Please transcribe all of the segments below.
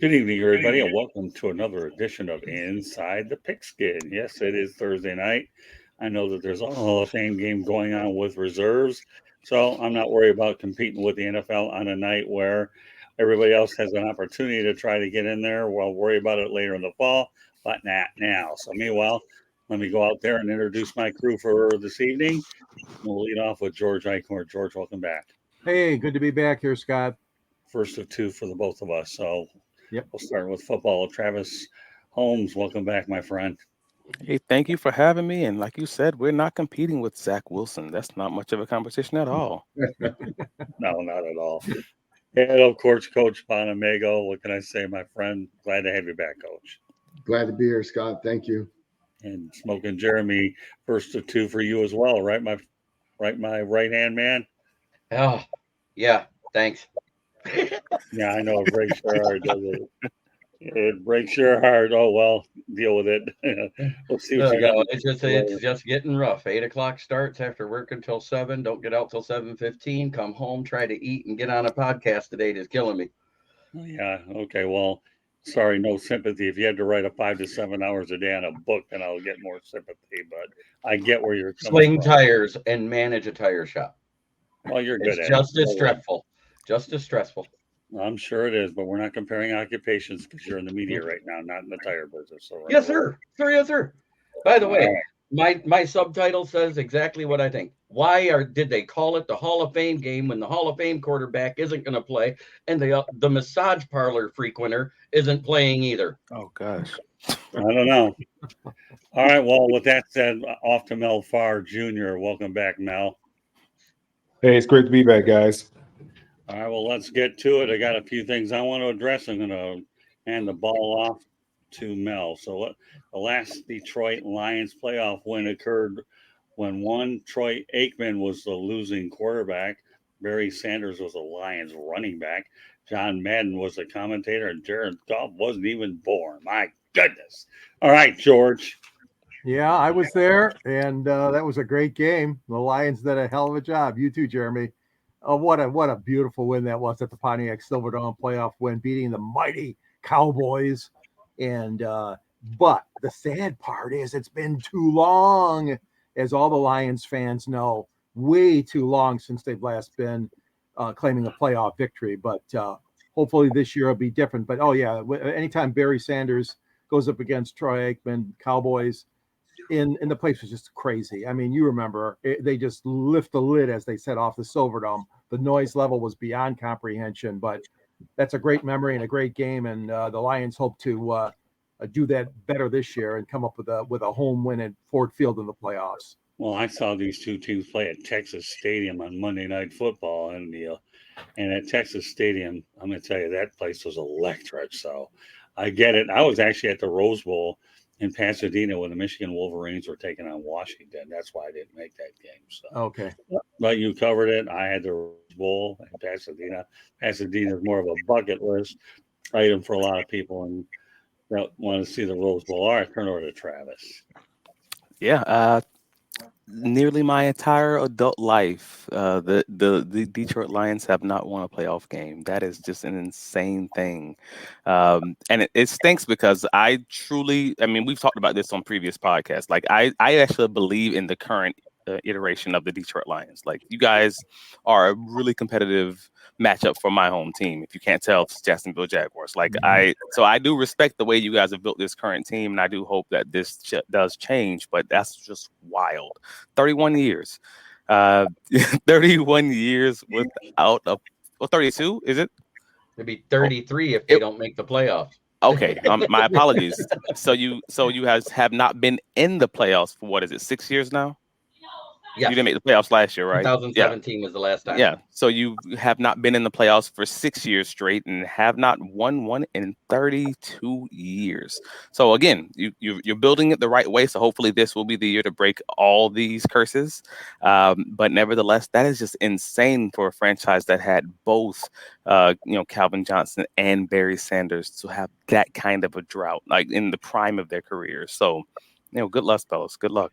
Good evening, everybody, and welcome to another edition of Inside the Pigskin. Yes, it is Thursday night. I know that there's a Hall of Fame game going on with reserves, so I'm not worried about competing with the NFL on a night where everybody else has an opportunity to try to get in there. We'll worry about it later in the fall, but not now. So meanwhile, let me go out there and introduce my crew for this evening. We'll lead off with George Eichhorn. George, welcome back. Hey, good to be back here, Scott. First of two for the both of us, so yep. We'll start with football. Travis Holmes, welcome back, my friend. Hey, thank you for having me. And like you said, we're not competing with Zach Wilson. That's not much of a competition at all. No, not at all. And of course, Coach Bonamego. What can I say, my friend? Glad to have you back, Coach. Glad to be here, Scott. Thank you. And Smoking Jeremy, first of two for you as well, right? My right-hand man. Oh, yeah. Thanks. Yeah, I know. It breaks your heart, doesn't it? It breaks your heart. Oh, well, deal with it. We'll see what you got. It's just getting rough. 8 o'clock starts after work until 7. Don't get out till 7:15. Come home, try to eat, and get on a podcast today. It's killing me. Yeah. Okay. Well, sorry, no sympathy. If you had to write 5 to 7 hours a day on a book, then I'll get more sympathy. But I get where you're coming from. Tires and manage a tire shop. Well, you're good at it. Just as stressful. Just as stressful. I'm sure it is, but we're not comparing occupations because you're in the media right now, not in the tire business. So yes, sir. Yes, sir. By the way, my subtitle says exactly what I think. Why did they call it the Hall of Fame game when the Hall of Fame quarterback isn't going to play and the massage parlor frequenter isn't playing either? Oh, gosh. I don't know. All right. Well, with that said, off to Mel Farr Jr. Welcome back, Mel. Hey, it's great to be back, guys. All right, well, let's get to it. I got a few things I want to address. I'm going to hand the ball off to Mel. So the last Detroit Lions playoff win occurred when Troyaikman was the losing quarterback. Barry Sanders was the Lions running back. Johnmadden was the commentator, and Jaredgoff wasn't even born. My goodness. All right, George. Yeah, I was there, and that was a great game. The Lions did a hell of a job. You too, Jeremy. What a beautiful win that was at the Pontiac Silverdome playoff win, beating the mighty Cowboys. And but the sad part is it's been too long, as all the Lions fans know, way too long since they've last been claiming a playoff victory. But hopefully this year will be different. But, anytime Barry Sanders goes up against Troyaikman, Cowboys, in the place was just crazy. I mean, you remember they just lift the lid, as they said, off the Silverdome. The noise level was beyond comprehension, but that's a great memory and a great game. And the Lions hope to do that better this year and come up with a home win at Ford Field in the playoffs. Well, I saw these two teams play at Texas Stadium on Monday Night Football, and at Texas Stadium, I'm going to tell you, that place was electric. So I get it. I was actually at the Rose Bowl in Pasadena when the Michigan Wolverines were taking on Washington. That's why I didn't make that game. So okay, but you covered it. I had the Rose Bowl in Pasadena. Pasadena is more of a bucket list item for a lot of people, and that want to see the Rose Bowl. All right, turn over to Travis. Yeah, nearly my entire adult life, the Detroit Lions have not won a playoff game. That is just an insane thing. And it stinks because we've talked about this on previous podcasts. Like I actually believe in the current iteration of the Detroit Lions. Like, you guys are a really competitive matchup for my home team. If you can't tell, it's Jacksonville Jaguars. Like, I do respect the way you guys have built this current team, and I do hope that this does change. But that's just wild. 31 years, 31 years without a. Well, 32 is it? It'd be 33 if they don't make the playoffs. Okay, my apologies. So you guys have not been in the playoffs for, what is it, 6 years now? Yes. You didn't make the playoffs last year, right? 2017 was the last time. Yeah. So you have not been in the playoffs for 6 years straight and have not won one in 32 years. So again, you're building it the right way. So hopefully this will be the year to break all these curses. But nevertheless, that is just insane for a franchise that had both, Calvin Johnson and Barry Sanders to have that kind of a drought, like in the prime of their careers. So, good luck, fellas. Good luck.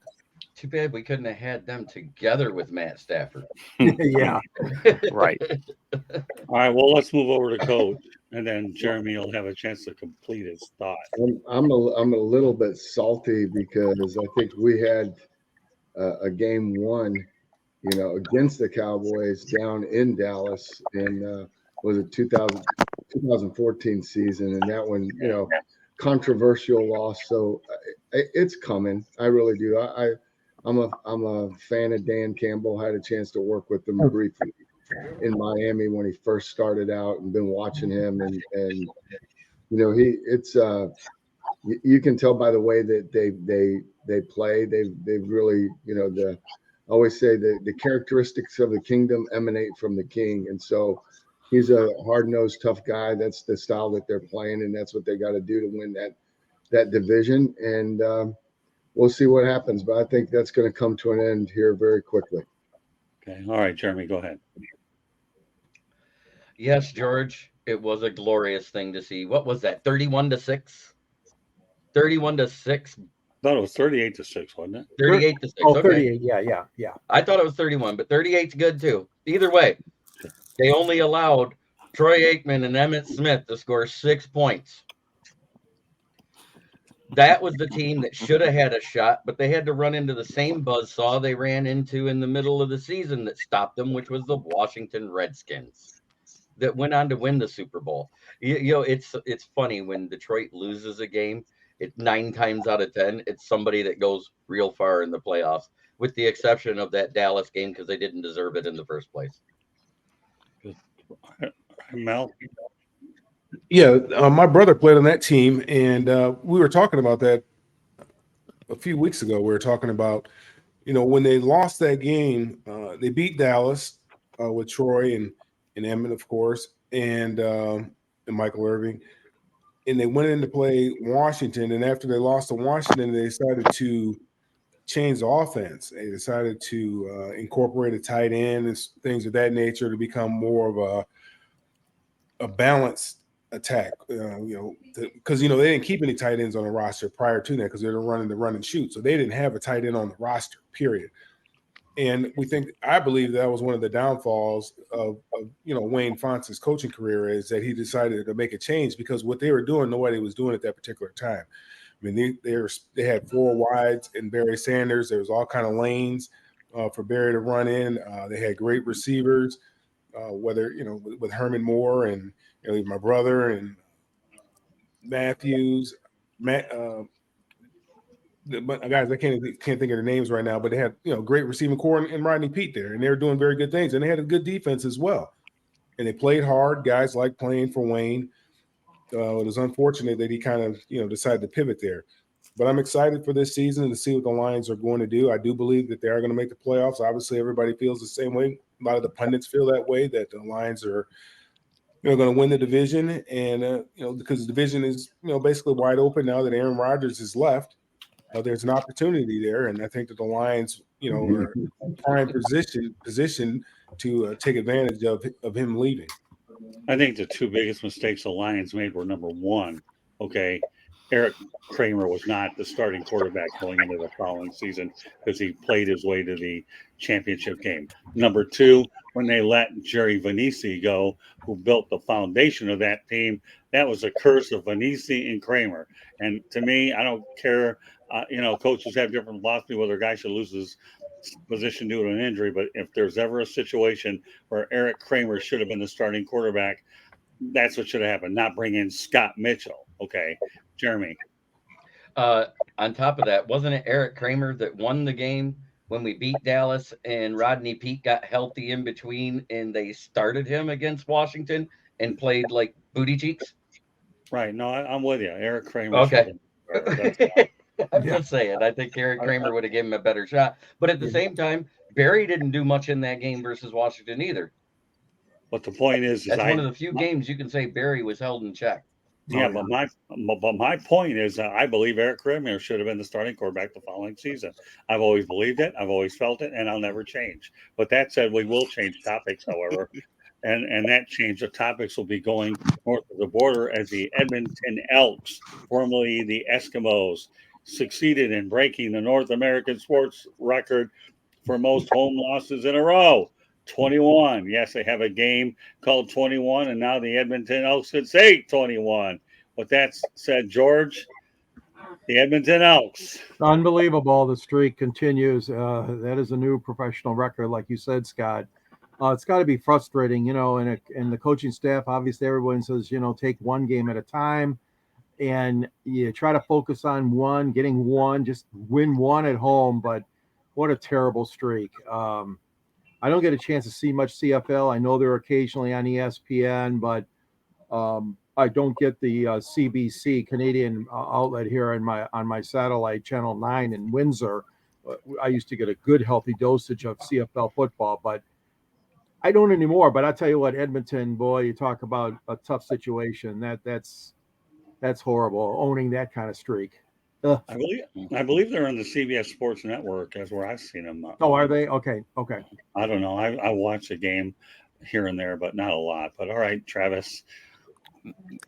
Too bad we couldn't have had them together with Matt Stafford. Yeah. Right. All right, well, let's move over to Coach, and then Jeremy will have a chance to complete his thought. I'm a little bit salty because I think we had a game one, against the Cowboys down in Dallas in was it 2014 season, and that one, controversial loss. So it's coming. I really do. I'm a fan of Dan Campbell. I had a chance to work with him briefly in Miami when he first started out, and been watching him, and you can tell by the way that they play. They've really, I always say the characteristics of the kingdom emanate from the king, and so he's a hard-nosed, tough guy. That's the style that they're playing, and that's what they got to do to win that division. And we'll see what happens, but I think that's going to come to an end here very quickly. Okay. All right, Jeremy, go ahead. Yes, George, it was a glorious thing to see. What was that? 31-6? 31-6. I thought it was 38-6, wasn't it? 38-6. Oh, okay. 38. Yeah. I thought it was 31, but 38's good too. Either way, they only allowed Troyaikman and Emmitt Smith to score 6 points. That was the team that should have had a shot, but they had to run into the same buzzsaw they ran into in the middle of the season that stopped them, which was the Washington Redskins that went on to win the Super Bowl. It's funny when Detroit loses a game. 9 times out of 10, it's somebody that goes real far in the playoffs, with the exception of that Dallas game because they didn't deserve it in the first place. Mel? Yeah, my brother played on that team, and we were talking about that a few weeks ago. We were talking about, when they lost that game, they beat Dallas with Troy and Emmett, of course, and Michael Irving, and they went in to play Washington. And after they lost to Washington, they decided to change the offense. They decided to incorporate a tight end and things of that nature to become more of a balanced attack, because they didn't keep any tight ends on the roster prior to that because they were running the run and shoot, so they didn't have a tight end on the roster, period. And I believe that was one of the downfalls of Waynefontes' coaching career, is that he decided to make a change because what they were doing, nobody was doing at that particular time. I mean, they had 4 wides and Barry Sanders. There was all kind of lanes for Barry to run in. They had great receivers, whether with Herman Moore and my brother and Matthews, but guys, I can't think of their names right now. But they had great receiving core and Rodney Pete there, and they were doing very good things, and they had a good defense as well. And they played hard. Guys like playing for Wayne. It was unfortunate that he kind of decided to pivot there. But I'm excited for this season to see what the Lions are going to do. I do believe that they are going to make the playoffs. Obviously, everybody feels the same way. A lot of the pundits feel that way, that the Lions are going to win the division, and because the division is basically wide open now that Aaron Rodgers has left. There's an opportunity there, and I think that the Lions, are in prime position to take advantage of him leaving. I think the 2 biggest mistakes the Lions made were, number one, erikkramer was not the starting quarterback going into the following season because he played his way to the championship game. Number 2, when they let Jerry Vanisi go, who built the foundation of that team, that was a curse of Vanisi and Kramer. And to me, I don't care. Coaches have different philosophy whether a guy should lose his position due to an injury. But if there's ever a situation where erikkramer should have been the starting quarterback, that's what should have happened, not bring in Scott Mitchell. Okay, Jeremy. On top of that, wasn't it erikkramer that won the game when we beat Dallas and Rodney Pete got healthy in between and they started him against Washington and played like booty cheeks? Right. No, I'm with you. Erikkramer. Okay. I'm just saying, I think erikkramer would have given him a better shot. But at the same time, Barry didn't do much in that game versus Washington either. But the point is That's one of the few games you can say Barry was held in check. Yeah, but my point is I believe erikkramer should have been the starting quarterback the following season. I've always believed it, I've always felt it, and I'll never change. But that said, we will change topics, however, and that change of topics will be going north of the border as the Edmonton Elks, formerly the Eskimos, succeeded in breaking the North American sports record for most home losses in a row. 21. Yes, they have a game called 21, and now the Edmonton Elks could say 21. With that said, George, the Edmonton Elks. Unbelievable. The streak continues. That is a new professional record, like you said, Scott. It's got to be frustrating, and the coaching staff, obviously everyone says, take one game at a time, and you try to focus on getting one, just win one at home, but what a terrible streak. I don't get a chance to see much CFL. I know they're occasionally on ESPN, but I don't get the CBC Canadian outlet here on my satellite channel 9 in Windsor. I used to get a good healthy dosage of CFL football, but I don't anymore. But I tell you what, Edmonton, boy, you talk about a tough situation. That's horrible, owning that kind of streak. I believe they're on the CBS Sports Network. That's where I've seen them. Oh, are they? Okay. I don't know. I watch a game here and there, but not a lot. But all right, Travis.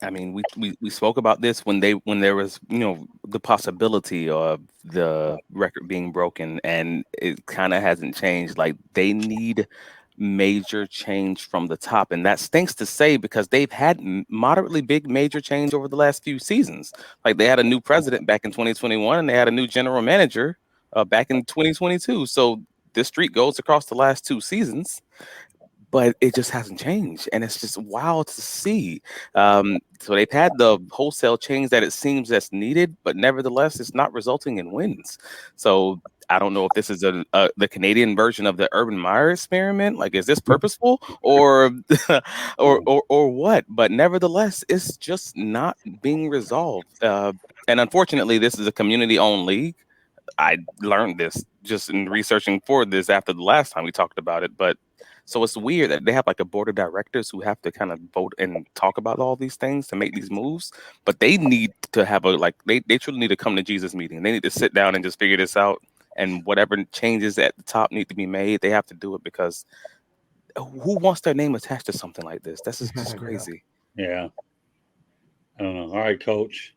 I mean, we spoke about this when there was the possibility of the record being broken, and it kind of hasn't changed. Like, they need major change from the top, and that stinks to say because they've had moderately big major change over the last few seasons. Like, they had a new president back in 2021, and they had a new general manager back in 2022. So this streak goes across the last 2 seasons, but it just hasn't changed, and it's just wild to see. So they've had the wholesale change that it seems that's needed, but nevertheless, it's not resulting in wins. So I don't know if this is the Canadian version of the Urban Meyer experiment. Like, is this purposeful or or what? But nevertheless, it's just not being resolved. And unfortunately, this is a community-owned league. I learned this just in researching for this after the last time we talked about it. But so it's weird that they have like a board of directors who have to kind of vote and talk about all these things to make these moves. But they need to have they truly need to come to Jesus meeting. They need to sit down and just figure this out. And whatever changes at the top need to be made, they have to do it, because who wants their name attached to something like this? This is just crazy. Yeah. I don't know. All right, Coach.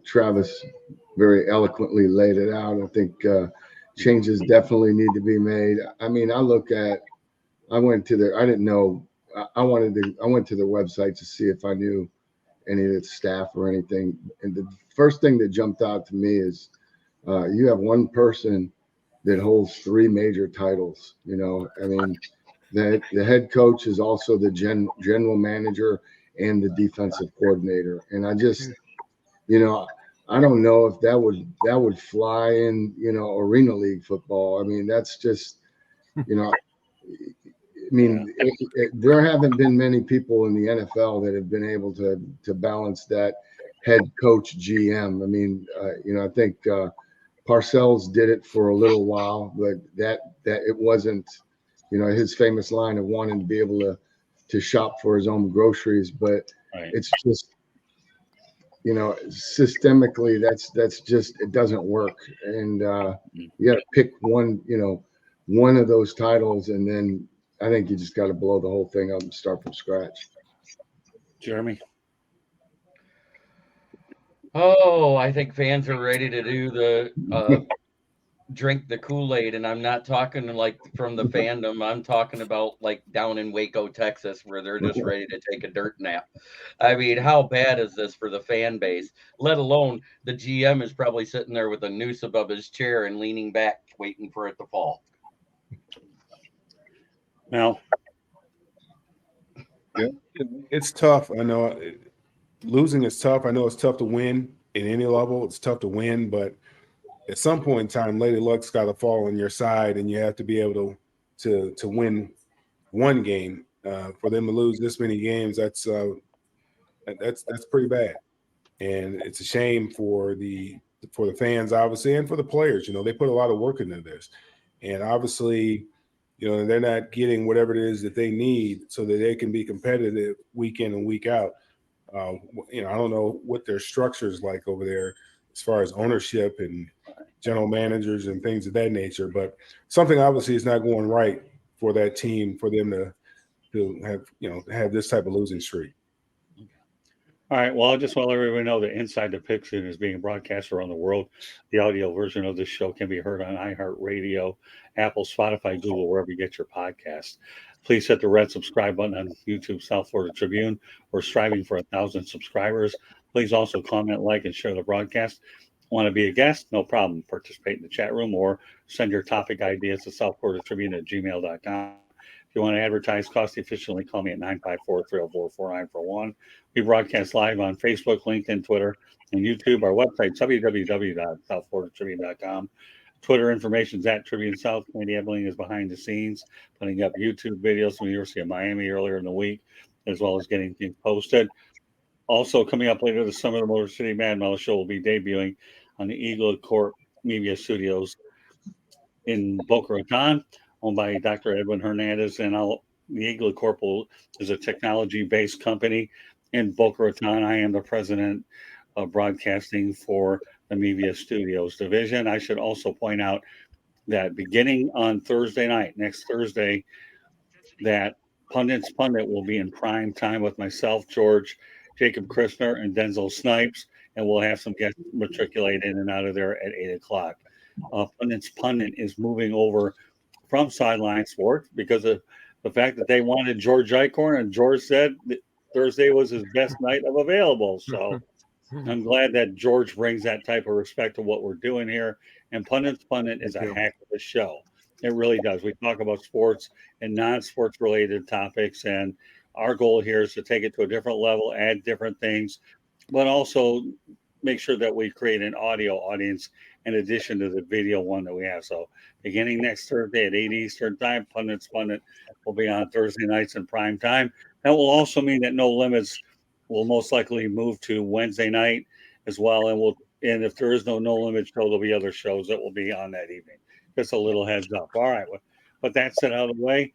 Travis very eloquently laid it out. I think changes definitely need to be made. I mean, I went to their website to see if I knew any of the staff or anything. And the first thing that jumped out to me is you have one person that holds 3 major titles. I mean, the head coach is also the general manager and the defensive coordinator. And I just, I don't know if that would fly in, arena league football. I mean, that's just, there haven't been many people in the NFL that have been able to balance that head coach GM. I mean, I think Parcells did it for a little while, but that it wasn't, his famous line of wanting to be able to shop for his own groceries. But It's just, systemically, that's just, it doesn't work. And you got to pick one of those titles, and then I think you just got to blow the whole thing up and start from scratch. Jeremy. Oh, I think fans are ready to do the drink the Kool-Aid, and I'm not talking like from the fandom. I'm talking about like down in Waco, Texas, where they're just ready to take a dirt nap. I mean, how bad is this for the fan base? Let alone the GM is probably sitting there with a noose above his chair and leaning back, waiting for it to fall. Now, yeah, it's tough. I know losing is tough. I know it's tough to win in any level. It's tough to win, but at some point in time, Lady Luck's got to fall on your side, and you have to be able to win one game. For them to lose this many games, that's pretty bad, and it's a shame for the fans, obviously, and for the players. They put a lot of work into this, And obviously, they're not getting whatever it is that they need so that they can be competitive week in and week out. I don't know what their structure is like over there as far as ownership and general managers and things of that nature, but something obviously is not going right for that team for them to have this type of losing streak. All right. Well, I just want to let everybody know that Inside the Pigskin is being broadcast around the world. The audio version of this show can be heard on iHeartRadio, Apple, Spotify, Google, wherever you get your podcasts. Please hit the red subscribe button on YouTube South Florida Tribune. We're striving for 1,000 subscribers. Please also comment, like, and share the broadcast. Want to be a guest? No problem. Participate in the chat room or send your topic ideas to southfloridatribune@gmail.com. If you want to advertise cost efficiently, call me at 954-304-4941. We broadcast live on Facebook, LinkedIn, Twitter, and YouTube. Our website, www.southfloridatribune.com. Twitter information is at Tribune South. Candy Ebeling is behind the scenes, putting up YouTube videos from the University of Miami earlier in the week, as well as getting things posted. Also, coming up later this summer, the Motor City Mad Mouth Show will be debuting on the Eagle Corp Media Studios in Boca Raton, owned by Dr. Edwin Hernandez. And the Eagle Corp is a technology-based company in Boca Raton. I am the president of broadcasting for the Media Studios division. I should also point out that beginning on Thursday night, next Thursday, that Pundit's Pundit will be in prime time with myself, George, Jacob Christner, and Denzel Snipes, and we'll have some guests matriculate in and out of there at 8 o'clock. Pundit's Pundit is moving over from Sideline Sports because of the fact that they wanted George Eichhorn, and George said that Thursday was his best night of available. So I'm glad that George brings that type of respect to what we're doing here. And Pundit's Pundit is a heck of a show. It really does. We talk about sports and non-sports related topics, and our goal here is to take it to a different level, add different things, but also make sure that we create an audio audience in addition to the video one that we have. So beginning next Thursday at 8 Eastern time, Pundit's Pundit will be on Thursday nights in prime time. That will also mean that No Limits will most likely move to Wednesday night as well. And if there is no Limit show, there'll be other shows that will be on that evening. Just a little heads up. All right. But that set out of the way.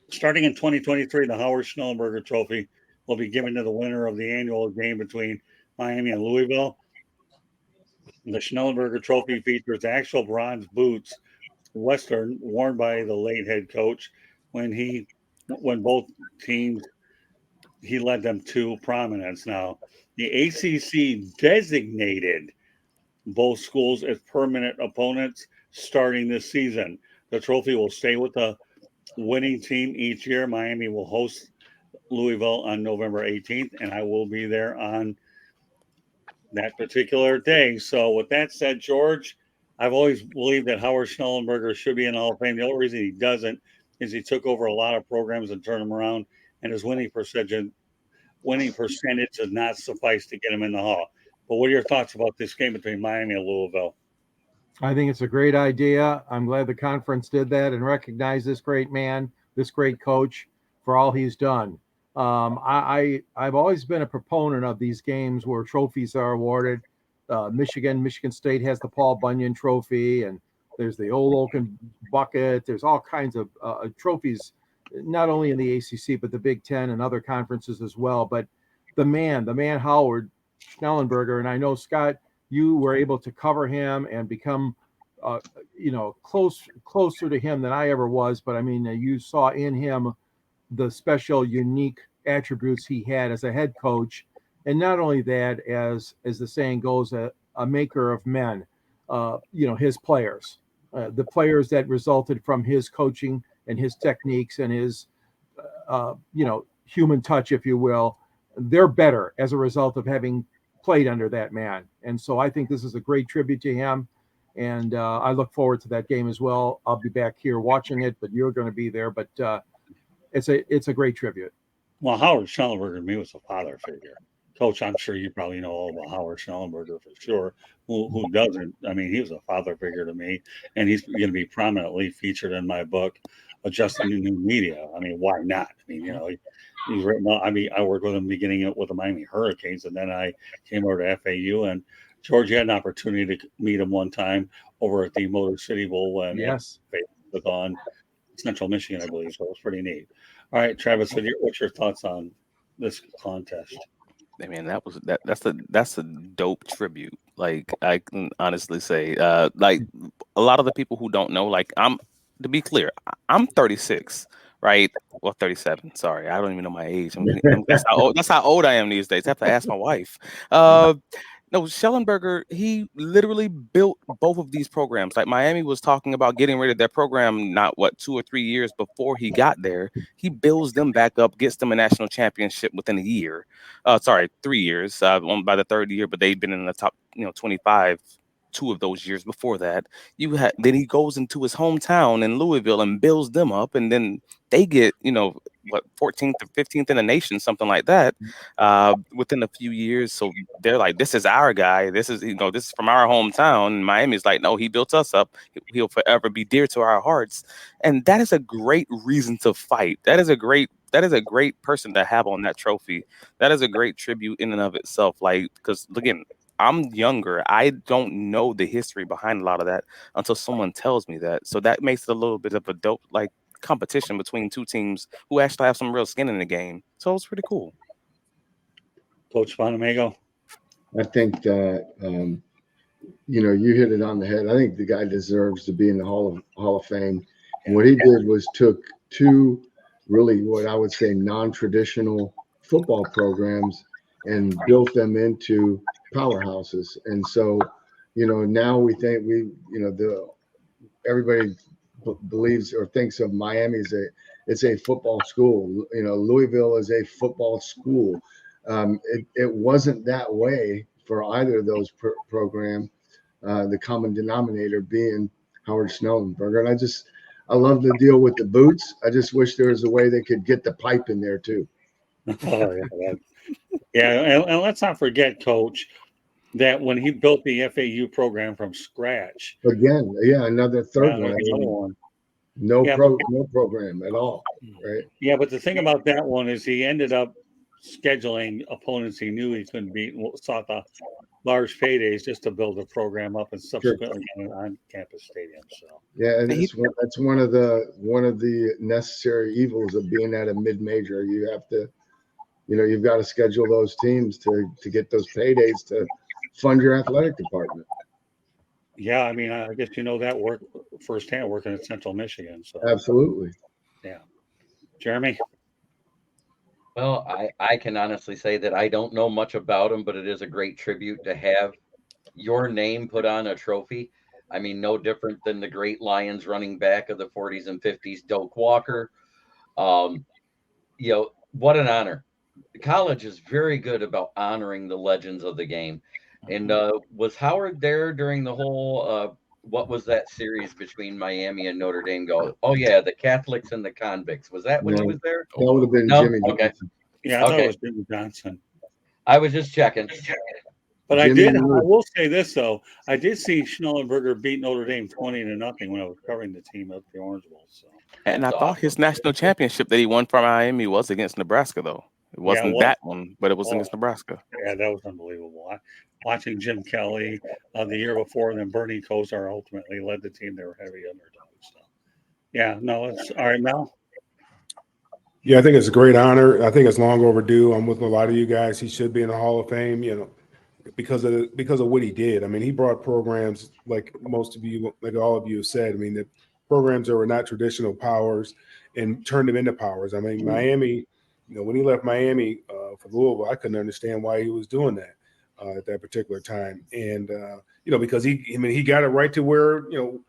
Starting in 2023, the Howard Schnellenberger Trophy will be given to the winner of the annual game between Miami and Louisville. The Schnellenberger Trophy features actual bronze boots, Western, worn by the late head coach when both teams, he led them to prominence. Now, the ACC designated both schools as permanent opponents starting this season. The trophy will stay with the winning team each year. Miami will host Louisville on November 18th, and I will be there on that particular day. So with that said, George, I've always believed that Howard Schnellenberger should be in the Hall of Fame. The only reason he doesn't is he took over a lot of programs and turned them around, and his winning percentage does not suffice to get him in the Hall. But what are your thoughts about this game between Miami and Louisville? I think it's a great idea. I'm glad the conference did that and recognized this great man, this great coach, for all he's done. I've always been a proponent of these games where trophies are awarded. Michigan State has the Paul Bunyan Trophy, and there's the Old Oaken Bucket. There's all kinds of trophies, not only in the ACC, but the Big Ten and other conferences as well. But the man Howard Schnellenberger, and I know, Scott, you were able to cover him and become, closer to him than I ever was. But I mean, you saw in him the special, unique attributes he had as a head coach, and not only that, as the saying goes, a maker of men. His players, the players that resulted from his coaching and his techniques and his, human touch, if you will, they're better as a result of having played under that man. And so I think this is a great tribute to him. And I look forward to that game as well. I'll be back here watching it, but you're going to be there. But it's a great tribute. Well, Howard Schnellenberger to me was a father figure. Coach, I'm sure you probably know all about Howard Schnellenberger for sure. Who doesn't? I mean, he was a father figure to me, and he's going to be prominently featured in my book, Adjusting to New Media. I mean, why not? I mean, he's written. I worked with him beginning with the Miami Hurricanes, and then I came over to FAU, and George, you had an opportunity to meet him one time over at the Motor City Bowl when Yes. it was on Central Michigan, I believe. So it was pretty neat. All right, Travis, what's your thoughts on this contest? I mean, that's a dope tribute. Like, I can honestly say, like, a lot of the people who don't know, like, to be clear, I'm 36, right? Well, 37. Sorry, I don't even know my age. That's how old I am these days. I have to ask my wife. No, Schnellenberger, he literally built both of these programs. Like, Miami was talking about getting rid of their program, not 2 or 3 years before he got there. He builds them back up, gets them a national championship within a year. 3 years. By the third year, but they've been in the top, 25. 2 of those years before that. Then he goes into his hometown in Louisville and builds them up, and then they get 14th or 15th in the nation, something like that, within a few years. So they're like, this is our guy. This is this is from our hometown. And Miami's like, no, he built us up. He'll forever be dear to our hearts. And that is a great reason to fight. That is a great person to have on that trophy. That is a great tribute in and of itself. Like, because again, I'm younger. I don't know the history behind a lot of that until someone tells me that. So that makes it a little bit of a dope competition between two teams who actually have some real skin in the game. So it's pretty cool. Coach Bonamago? I think that you hit it on the head. I think the guy deserves to be in the Hall of Fame. And what he did was took two really what I would say non-traditional football programs and built them into powerhouses. And so, now we think everybody believes or thinks of Miami as it's a football school. Louisville is a football school. It wasn't that way for either of those programs. The common denominator being Howard Schnellenberger. And I love the deal with the boots. I just wish there was a way they could get the pipe in there too. Oh, and let's not forget, Coach, that when he built the FAU program from scratch. Again, another third one. No program at all, right? Yeah, but the thing about that one is he ended up scheduling opponents he knew he couldn't beat and sought the large paydays just to build a program up and subsequently on campus stadiums. So and that's one of the necessary evils of being at a mid-major. You have to, you've got to schedule those teams to get those paydays to fund your athletic department. Yeah, I mean, I guess that work firsthand working at Central Michigan. So absolutely, yeah. Jeremy. Well, I can honestly say that I don't know much about him, but it is a great tribute to have your name put on a trophy. I mean, no different than the great Lions running back of the 40s and 50s, Doak Walker. What an honor. College is very good about honoring the legends of the game. And was Howard there during the whole what was that series between Miami and Notre Dame go? Oh yeah, the Catholics and the convicts. Was that when he was there? That would have been Jimmy. Okay. Yeah, I thought it was Jimmy Johnson. I was just checking. But I will say this though. I did see Schnellenberger beat Notre Dame 20-0 when I was covering the team at the Orange Bowl. So. And I thought his national championship that he won for Miami was against Nebraska though. It wasn't that one, but it was against Nebraska. Yeah, that was unbelievable. Watching Jim Kelly the year before, and then Bernie Kosar ultimately led the team. They were heavy underdogs. So, it's all right, Mel. Yeah, I think it's a great honor. I think it's long overdue. I'm with a lot of you guys. He should be in the Hall of Fame, because of what he did. I mean, he brought programs like most of you, like all of you have said. I mean, the programs that were not traditional powers and turned them into powers. I mean, Miami. When he left Miami for Louisville, I couldn't understand why he was doing that at that particular time. And because he got it right to where you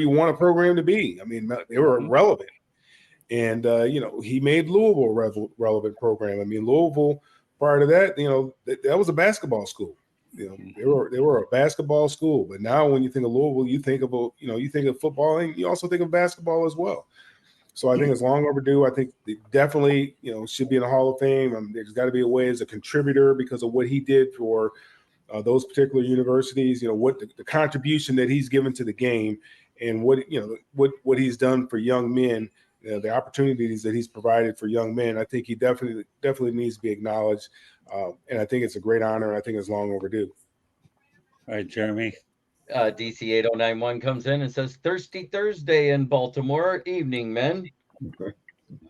want a program to be. I mean, they were relevant, and he made Louisville a relevant program. I mean, Louisville prior to that, that was a basketball school. They were a basketball school. But now when you think of Louisville, you think of football, and you also think of basketball as well. So I think it's long overdue. I think they definitely, should be in the Hall of Fame. There's got to be a way as a contributor because of what he did for those particular universities. What the contribution that he's given to the game, and what he's done for young men, the opportunities that he's provided for young men. I think he definitely needs to be acknowledged, and I think it's a great honor. And I think it's long overdue. All right, Jeremy. DC 8091 comes in and says, Thirsty Thursday in Baltimore. Evening, men. All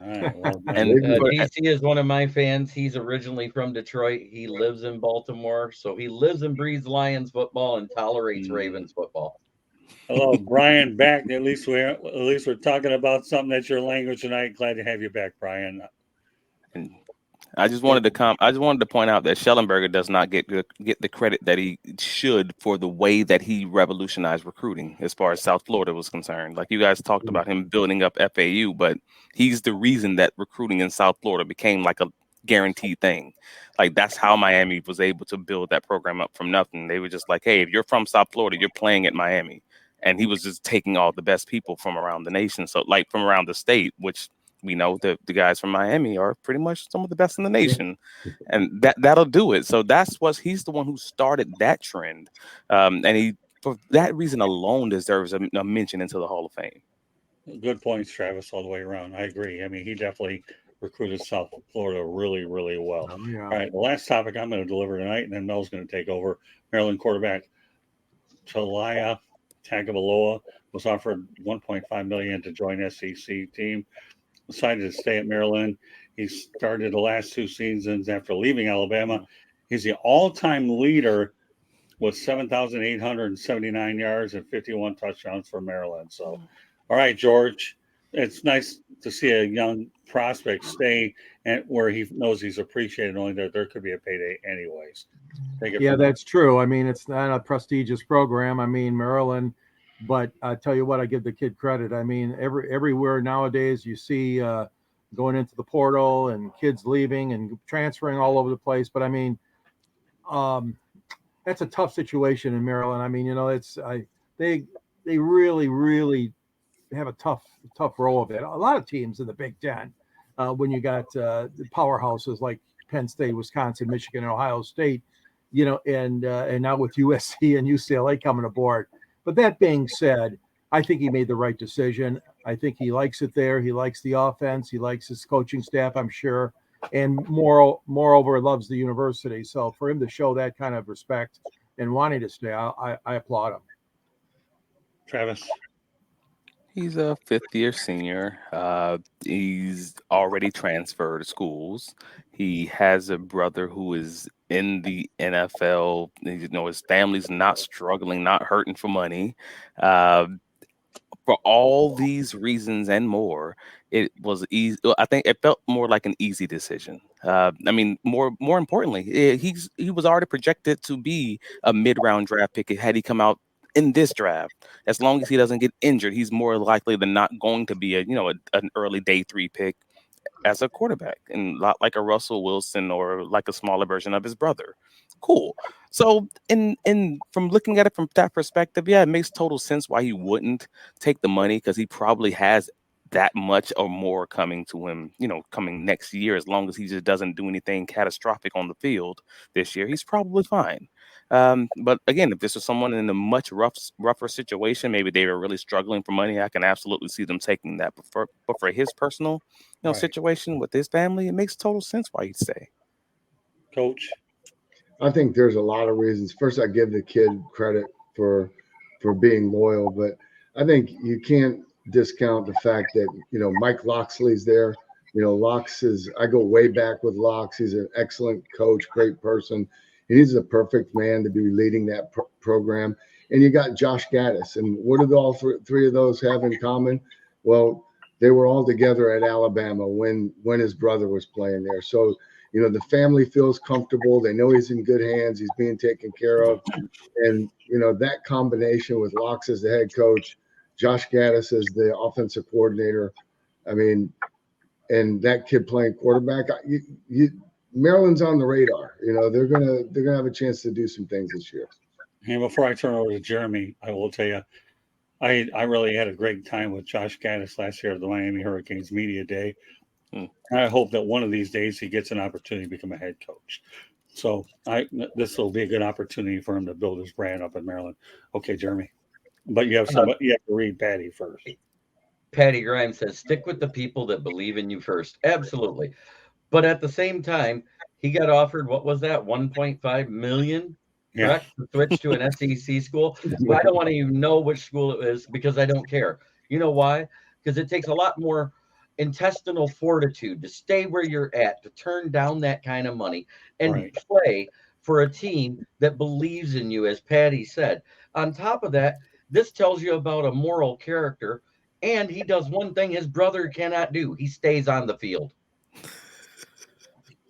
right, well done. And DC is one of my fans. He's originally from Detroit. He lives in Baltimore. So he lives and breathes Lions football and tolerates Ravens football. Hello, Brian, back. At least we're talking about something that's your language tonight. Glad to have you back, Brian. and I just wanted to point out that Schnellenberger does not get the credit that he should for the way that he revolutionized recruiting as far as South Florida was concerned. Like you guys talked about him building up FAU, but he's the reason that recruiting in South Florida became like a guaranteed thing. Like that's how Miami was able to build that program up from nothing. They were just like, hey, if you're from South Florida, you're playing at Miami. And he was just taking all the best people from around the nation. So like from around the state, which we know that the guys from Miami are pretty much some of the best in the nation, and that'll do it. So he's the one who started that trend, and he for that reason alone deserves a mention into the Hall of Fame. Good points, Travis, all the way around. I agree. I mean, he definitely recruited South Florida really, really well. Yeah. All right, the last topic I'm going to deliver tonight, and then Mel's going to take over. Maryland quarterback Tauliatagovailoa was offered $1.5 million to join SEC team. Decided to stay at Maryland. He started the last two seasons after leaving Alabama. He's the all-time leader with 7,879 yards and 51 touchdowns for Maryland. So, all right, George, it's nice to see a young prospect stay and where he knows he's appreciated, only that there could be a payday anyways. Yeah, that's true. I mean, it's not a prestigious program. I mean, Maryland. But I tell you what, I give the kid credit. I mean, everywhere nowadays you see going into the portal and kids leaving and transferring all over the place. But I mean, that's a tough situation in Maryland. I mean, you know, they really, really have a tough row of it. A lot of teams in the Big Ten, when you got the powerhouses like Penn State, Wisconsin, Michigan, and Ohio State, you know, and now with USC and UCLA coming aboard. But that being said, I think he made the right decision. I think he likes it there. He likes the offense. He likes his coaching staff, I'm sure. And moreover, loves the university. So for him to show that kind of respect and wanting to stay, I applaud him. Travis. He's a fifth-year senior. He's already transferred schools. He has a brother who is in the NFL. You know, his family's not struggling, not hurting for money. For all these reasons and more, it was easy. I think it felt more like an easy decision. I mean, more importantly, he was already projected to be a mid-round draft pick had he come out in this draft. As long as he doesn't get injured, he's more likely than not going to be an early day 3 pick as a quarterback, and not like a Russell Wilson or like a smaller version of his brother. Cool. So in from looking at it from that perspective, yeah, it makes total sense why he wouldn't take the money, because he probably has that much or more coming to him, you know, coming next year. As long as he just doesn't do anything catastrophic on the field this year, he's probably fine. But again, if this was someone in a much rougher situation, maybe they were really struggling for money, I can absolutely see them taking that. But for his personal, you know, situation with his family, it makes total sense why he'd stay. Coach. I think there's a lot of reasons. First, I give the kid credit for being loyal, but I think you can't discount the fact that, you know, Mike Locksley's there. You know, I go way back with Locks. He's an excellent coach, great person. He's the perfect man to be leading that program. And you got Josh Gattis. And what did all three of those have in common? Well, they were all together at Alabama when his brother was playing there. So, you know, the family feels comfortable. They know he's in good hands. He's being taken care of. And, you know, that combination with Locks as the head coach, Josh Gattis as the offensive coordinator, I mean, and that kid playing quarterback, Maryland's on the radar. You know, they're gonna have a chance to do some things this year. And before I turn over to Jeremy, I will tell you, I really had a great time with Josh Gattis last year at the Miami Hurricanes Media Day. And I hope that one of these days he gets an opportunity to become a head coach. So this will be a good opportunity for him to build his brand up in Maryland. Okay, Jeremy. But you have to read Patty first. Patty Grimes says, stick with the people that believe in you first. Absolutely. But at the same time, he got offered, what was that, $1.5 million? Yeah. correct? To switch to an SEC school. But I don't want to even know which school it is because I don't care. You know why? Because it takes a lot more intestinal fortitude to stay where you're at, to turn down that kind of money and Right. play for a team that believes in you, as Patty said. On top of that, this tells you about a moral character, and he does one thing his brother cannot do. He stays on the field.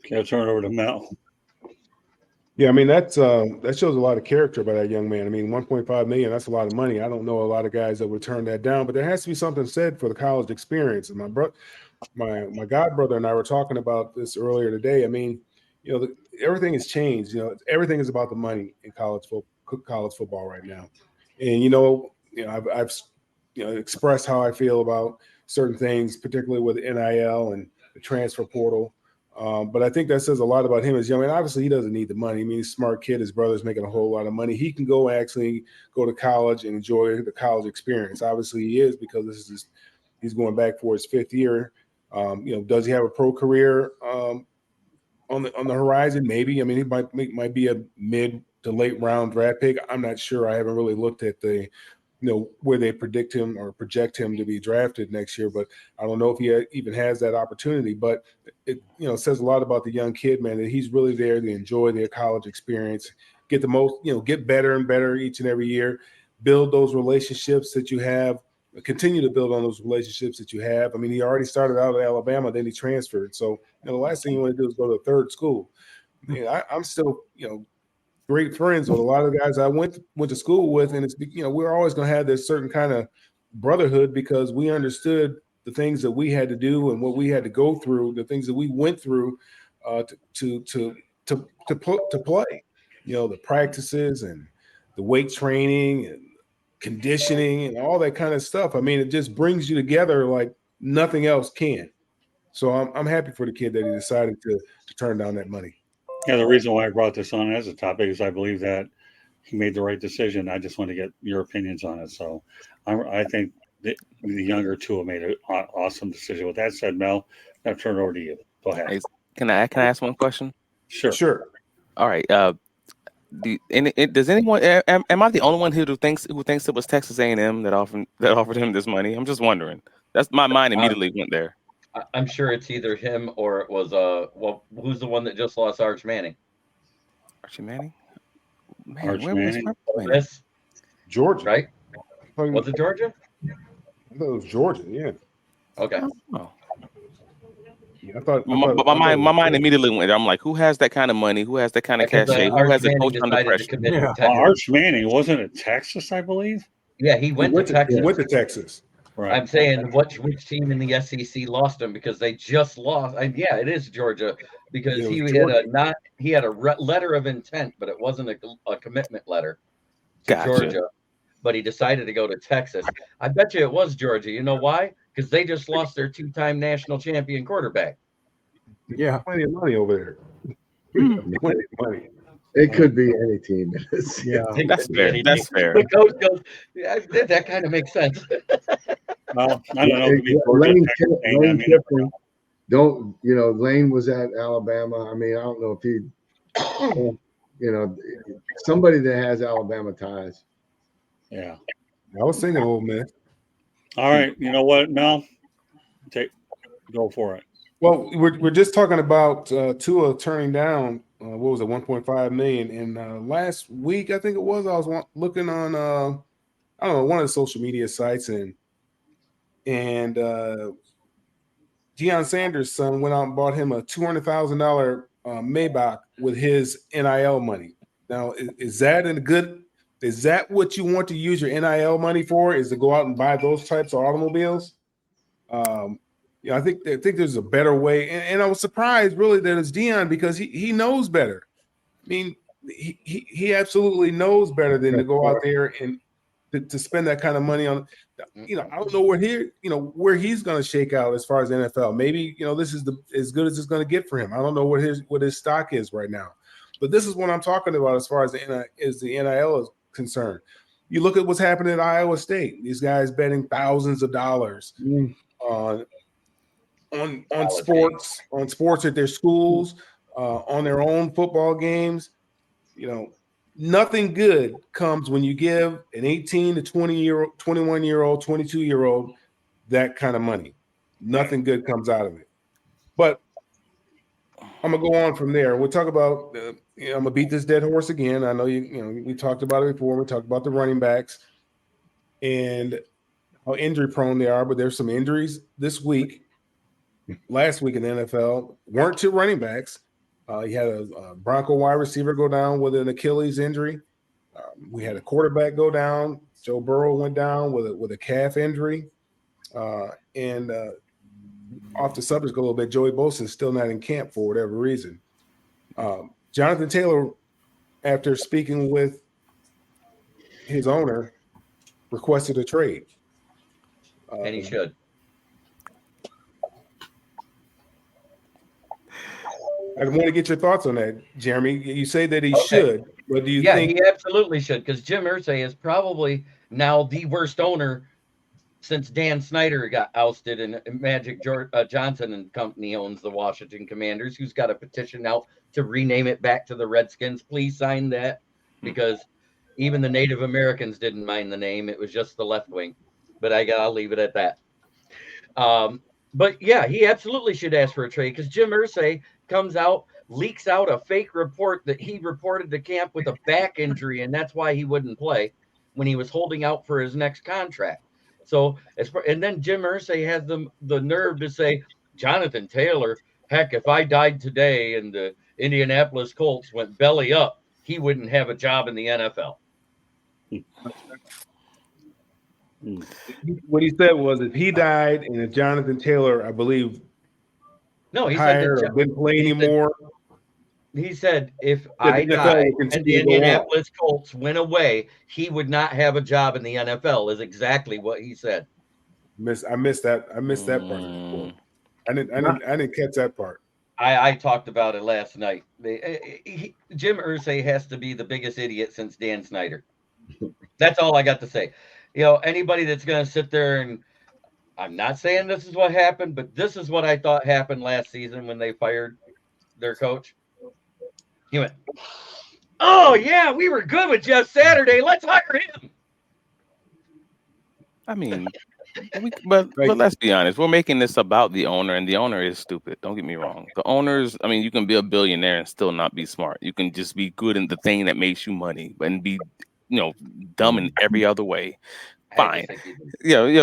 Okay, I'll turn it over to Mel. Yeah, I mean that shows a lot of character by that young man. I mean, 1.5 million, that's a lot of money. I don't know a lot of guys that would turn that down, but there has to be something said for the college experience. And my god brother and I were talking about this earlier today. I mean, everything has changed. Everything is about the money in college football right now. And I've expressed how I feel about certain things, particularly with NIL and the transfer portal. But I think that says a lot about him as young. And obviously, he doesn't need the money. I mean, he's a smart kid. His brother's making a whole lot of money. He can actually go to college and enjoy the college experience. Obviously, he is, because he's going back for his 5th year. Does he have a pro career on the horizon? Maybe. I mean, he might be a mid to late round draft pick. I'm not sure. I haven't really looked at where they predict him or project him to be drafted next year, but I don't know if he even has that opportunity. But it says a lot about the young kid, man, that he's really there to enjoy their college experience, get the most, get better and better each and every year, build those relationships that you have, continue to build on those relationships that you have. I mean, he already started out at Alabama, then he transferred. So the last thing you want to do is go to a third school. I'm still, great friends with a lot of the guys I went to school with, and it's we're always going to have this certain kind of brotherhood because we understood the things that we had to do and what we had to go through, the things that we went through to play. The practices and the weight training and conditioning and all that kind of stuff. I mean, it just brings you together like nothing else can. So I'm happy for the kid that he decided to turn down that money. Yeah, the reason why I brought this on as a topic is I believe that he made the right decision. I just want to get your opinions on it. So I think the younger two have made an awesome decision. With that said, Mel, I'll turn it over to you. Go ahead. Hey, can I ask one question? Sure. All right. Does anyone? Am I the only one who thinks it was Texas A&M that offered him this money? I'm just wondering. That's my mind immediately went there. I'm sure it's either him or it was who's the one that just lost Arch Manning? Archie Manning? Man, Arch Manning? Yes. Georgia. Right? Was it Georgia? I thought it was Georgia, yeah. Okay. Oh. Yeah, I thought my mind immediately went there. I'm like, who has that kind of money? Who has that kind of cachet? Who has a coach under pressure? Arch Manning wasn't it Texas, I believe? Yeah, he went to Texas. He went to Texas. Right. I'm saying which team in the SEC lost him because they just lost. Yeah, it is Georgia because he had a letter of intent, but it wasn't a commitment letter to Georgia. But he decided to go to Texas. I bet you it was Georgia. You know why? Because they just lost their 2-time national champion quarterback. Yeah, plenty of money over there. Plenty of money. It could be any team. Yeah, that's fair. That's fair. The coach goes, yeah, that kind of makes sense. Well, I don't know. Lane was at Alabama. I mean, I don't know if he, somebody that has Alabama ties. Yeah. I was thinking Ole Miss. All right. You know what, Mel? Go for it. Well, we're just talking about Tua turning down, what was it, 1.5 million. And last week, I think it was, I was looking on, I don't know, one of the social media sites, and Deion Sanders' son went out and bought him a $200,000 Maybach with his NIL money. Now, is that what you want to use your NIL money for? Is to go out and buy those types of automobiles? I think there's a better way, and I was surprised really that it's Deion because he knows better. I mean, he absolutely knows better than to go out there and to spend that kind of money on. I don't know where he's going to shake out as far as NFL. Maybe this is as good as it's going to get for him. I don't know what his stock is right now, but this is what I'm talking about as far as the NIL is concerned. You look at what's happening at Iowa State. These guys betting thousands of dollars on sports at their schools, on their own football games. nothing good comes when you give an 18 to 20-year-old, 21-year-old, 22-year-old that kind of money. Nothing good comes out of it. But I'm gonna go on from there. We'll talk about. I'm gonna beat this dead horse again. I know we talked about it before. We talked about the running backs and how injury prone they are. But there's some injuries this week. Last week in the NFL weren't to running backs. You had a Bronco wide receiver go down with an Achilles injury. We had a quarterback go down. Joe Burrow went down with a calf injury. And off the subject a little bit, Joey Bosa is still not in camp for whatever reason. Jonathan Taylor, after speaking with his owner, requested a trade. And he should. I want to get your thoughts on that, Jeremy. You say that he should, but do you think? Yeah, he absolutely should, because Jimirsay is probably now the worst owner since Dan Snyder got ousted and Magic Johnson and company owns the Washington Commanders, who's got a petition out to rename it back to the Redskins. Please sign that, because even the Native Americans didn't mind the name. It was just the left wing. But I'll leave it at that. But yeah, he absolutely should ask for a trade, because Jimirsay comes out, leaks out a fake report that he reported to camp with a back injury, and that's why he wouldn't play when he was holding out for his next contract. So, and then Jimirsay has the nerve to say, Jonathan Taylor, heck, if I died today and the Indianapolis Colts went belly up, he wouldn't have a job in the NFL. What he said was, if he died and if Jonathan Taylor, I believe, no, he hired said or didn't play anymore. He said, if I died and the Indianapolis Colts went away, he would not have a job in the NFL, is exactly what he said. I missed that. I missed that part of the report. I didn't catch that part. I talked about it last night. Jimirsay has to be the biggest idiot since Dan Snyder. That's all I got to say. Anybody that's going to sit there and, I'm not saying this is what happened, but this is what I thought happened last season when they fired their coach. He went, oh, yeah, we were good with Jeff Saturday. Let's hire him. I mean, but let's be honest. We're making this about the owner, and the owner is stupid. Don't get me wrong. The owners, I mean, you can be a billionaire and still not be smart. You can just be good in the thing that makes you money and be, dumb in every other way. Fine.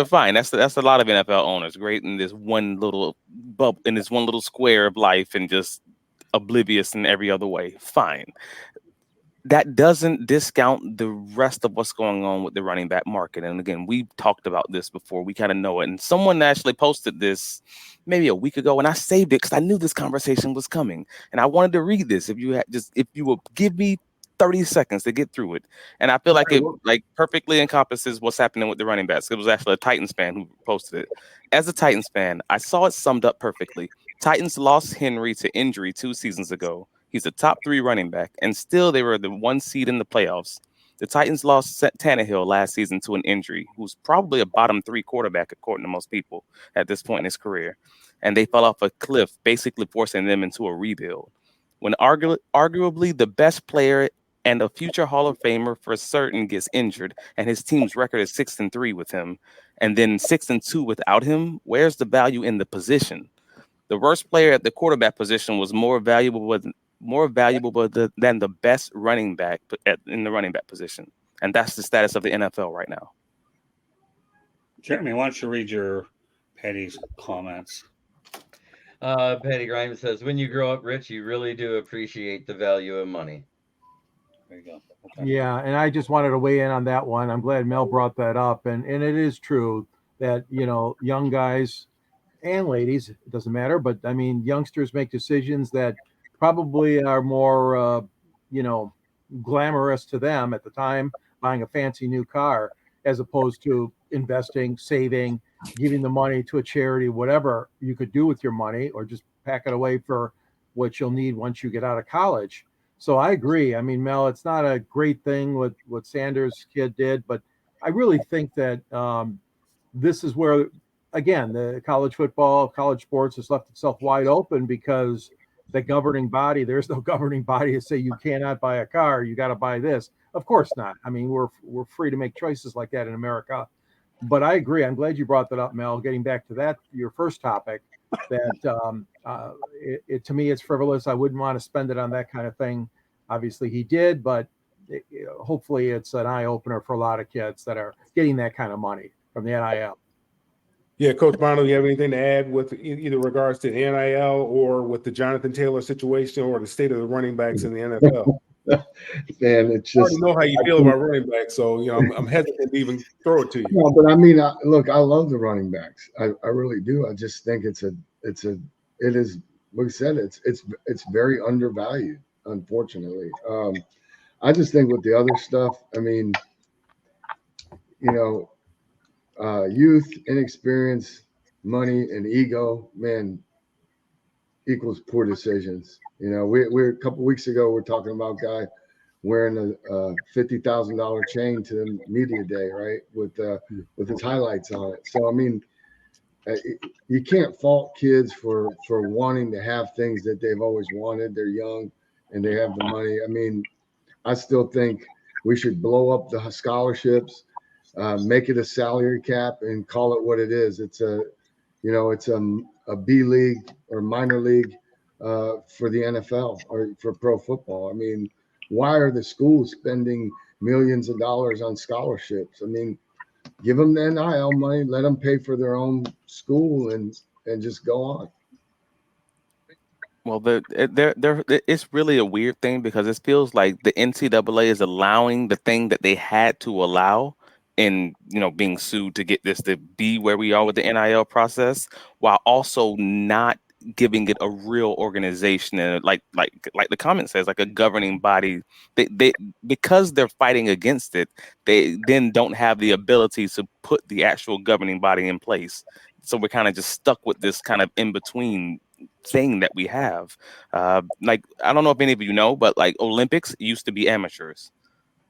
Fine. That's a lot of NFL owners. Great in this one little bubble, in this one little square of life, and just oblivious in every other way. Fine. That doesn't discount the rest of what's going on with the running back market. And again, we talked about this before. We kind of know it. And someone actually posted this maybe a week ago, and I saved it because I knew this conversation was coming. And I wanted to read this. If you would give me 30 seconds to get through it. And I feel like it perfectly encompasses what's happening with the running backs. It was actually a Titans fan who posted it. As a Titans fan, I saw it summed up perfectly. Titans lost Henry to injury 2 seasons ago. He's a top 3 running back, and still they were the 1 seed in the playoffs. The Titans lost Tannehill last season to an injury, who's probably a bottom 3 quarterback, according to most people, at this point in his career. And they fell off a cliff, basically forcing them into a rebuild. When arguably the best player and a future Hall of Famer for certain gets injured, and his team's record is 6-3 with him, and then 6-2 without him, where's the value in the position? The worst player at the quarterback position was more valuable than the best running back in the running back position. And that's the status of the NFL right now. Jeremy, why don't you read your Patty's comments? Patty Grimes says, when you grow up rich, you really do appreciate the value of money. There you go. Okay. Yeah, and I just wanted to weigh in on that one. I'm glad Mel brought that up. And it is true that, young guys and ladies, it doesn't matter, but I mean, youngsters make decisions that probably are more, glamorous to them at the time, buying a fancy new car, as opposed to investing, saving, giving the money to a charity, whatever you could do with your money, or just pack it away for what you'll need once you get out of college. So I agree. I mean, Mel, it's not a great thing what Sanders' kid did, but I really think that this is where, again, the college football, college sports has left itself wide open, because the governing body. There's no governing body to say you cannot buy a car. You got to buy this. Of course not. I mean, we're free to make choices like that in America. But I agree. I'm glad you brought that up, Mel. Getting back to that, your first topic, that to me it's frivolous. I wouldn't want to spend it on that kind of thing. Obviously, he did, but hopefully it's an eye opener for a lot of kids that are getting that kind of money from the NIL. Yeah, Coach Bono, you have anything to add with either regards to NIL or with the Jonathan Taylor situation or the state of the running backs in the NFL? Man, it's just, I already know how you feel about running backs, so I'm hesitant to even throw it to you. No, but I mean, look, I love the running backs. I really do. I just think it is. Like I said, it's very undervalued, unfortunately. I just think with the other stuff, I mean, youth, inexperience, money, and ego, man, equals poor decisions. We're a couple weeks ago, we're talking about a guy wearing a $50,000 chain to the media day, right? With his highlights on it. So, I mean, you can't fault kids for wanting to have things that they've always wanted. They're young and they have the money. I mean, I still think we should blow up the scholarships, make it a salary cap and call it what it is. It's a B league or minor league for the NFL or for pro football. I mean, why are the schools spending millions of dollars on scholarships? I mean, give them the NIL money, let them pay for their own school and just go on. Well, it's really a weird thing because it feels like the NCAA is allowing the thing that they had to allow in, being sued to get this to be where we are with the NIL process, while also not giving it a real organization and like the comment says, like a governing body. They because they're fighting against it, they then don't have the ability to put the actual governing body in place. So we're kind of just stuck with this kind of in between thing that we have. Like, I don't know if any of you know, but like Olympics used to be amateurs.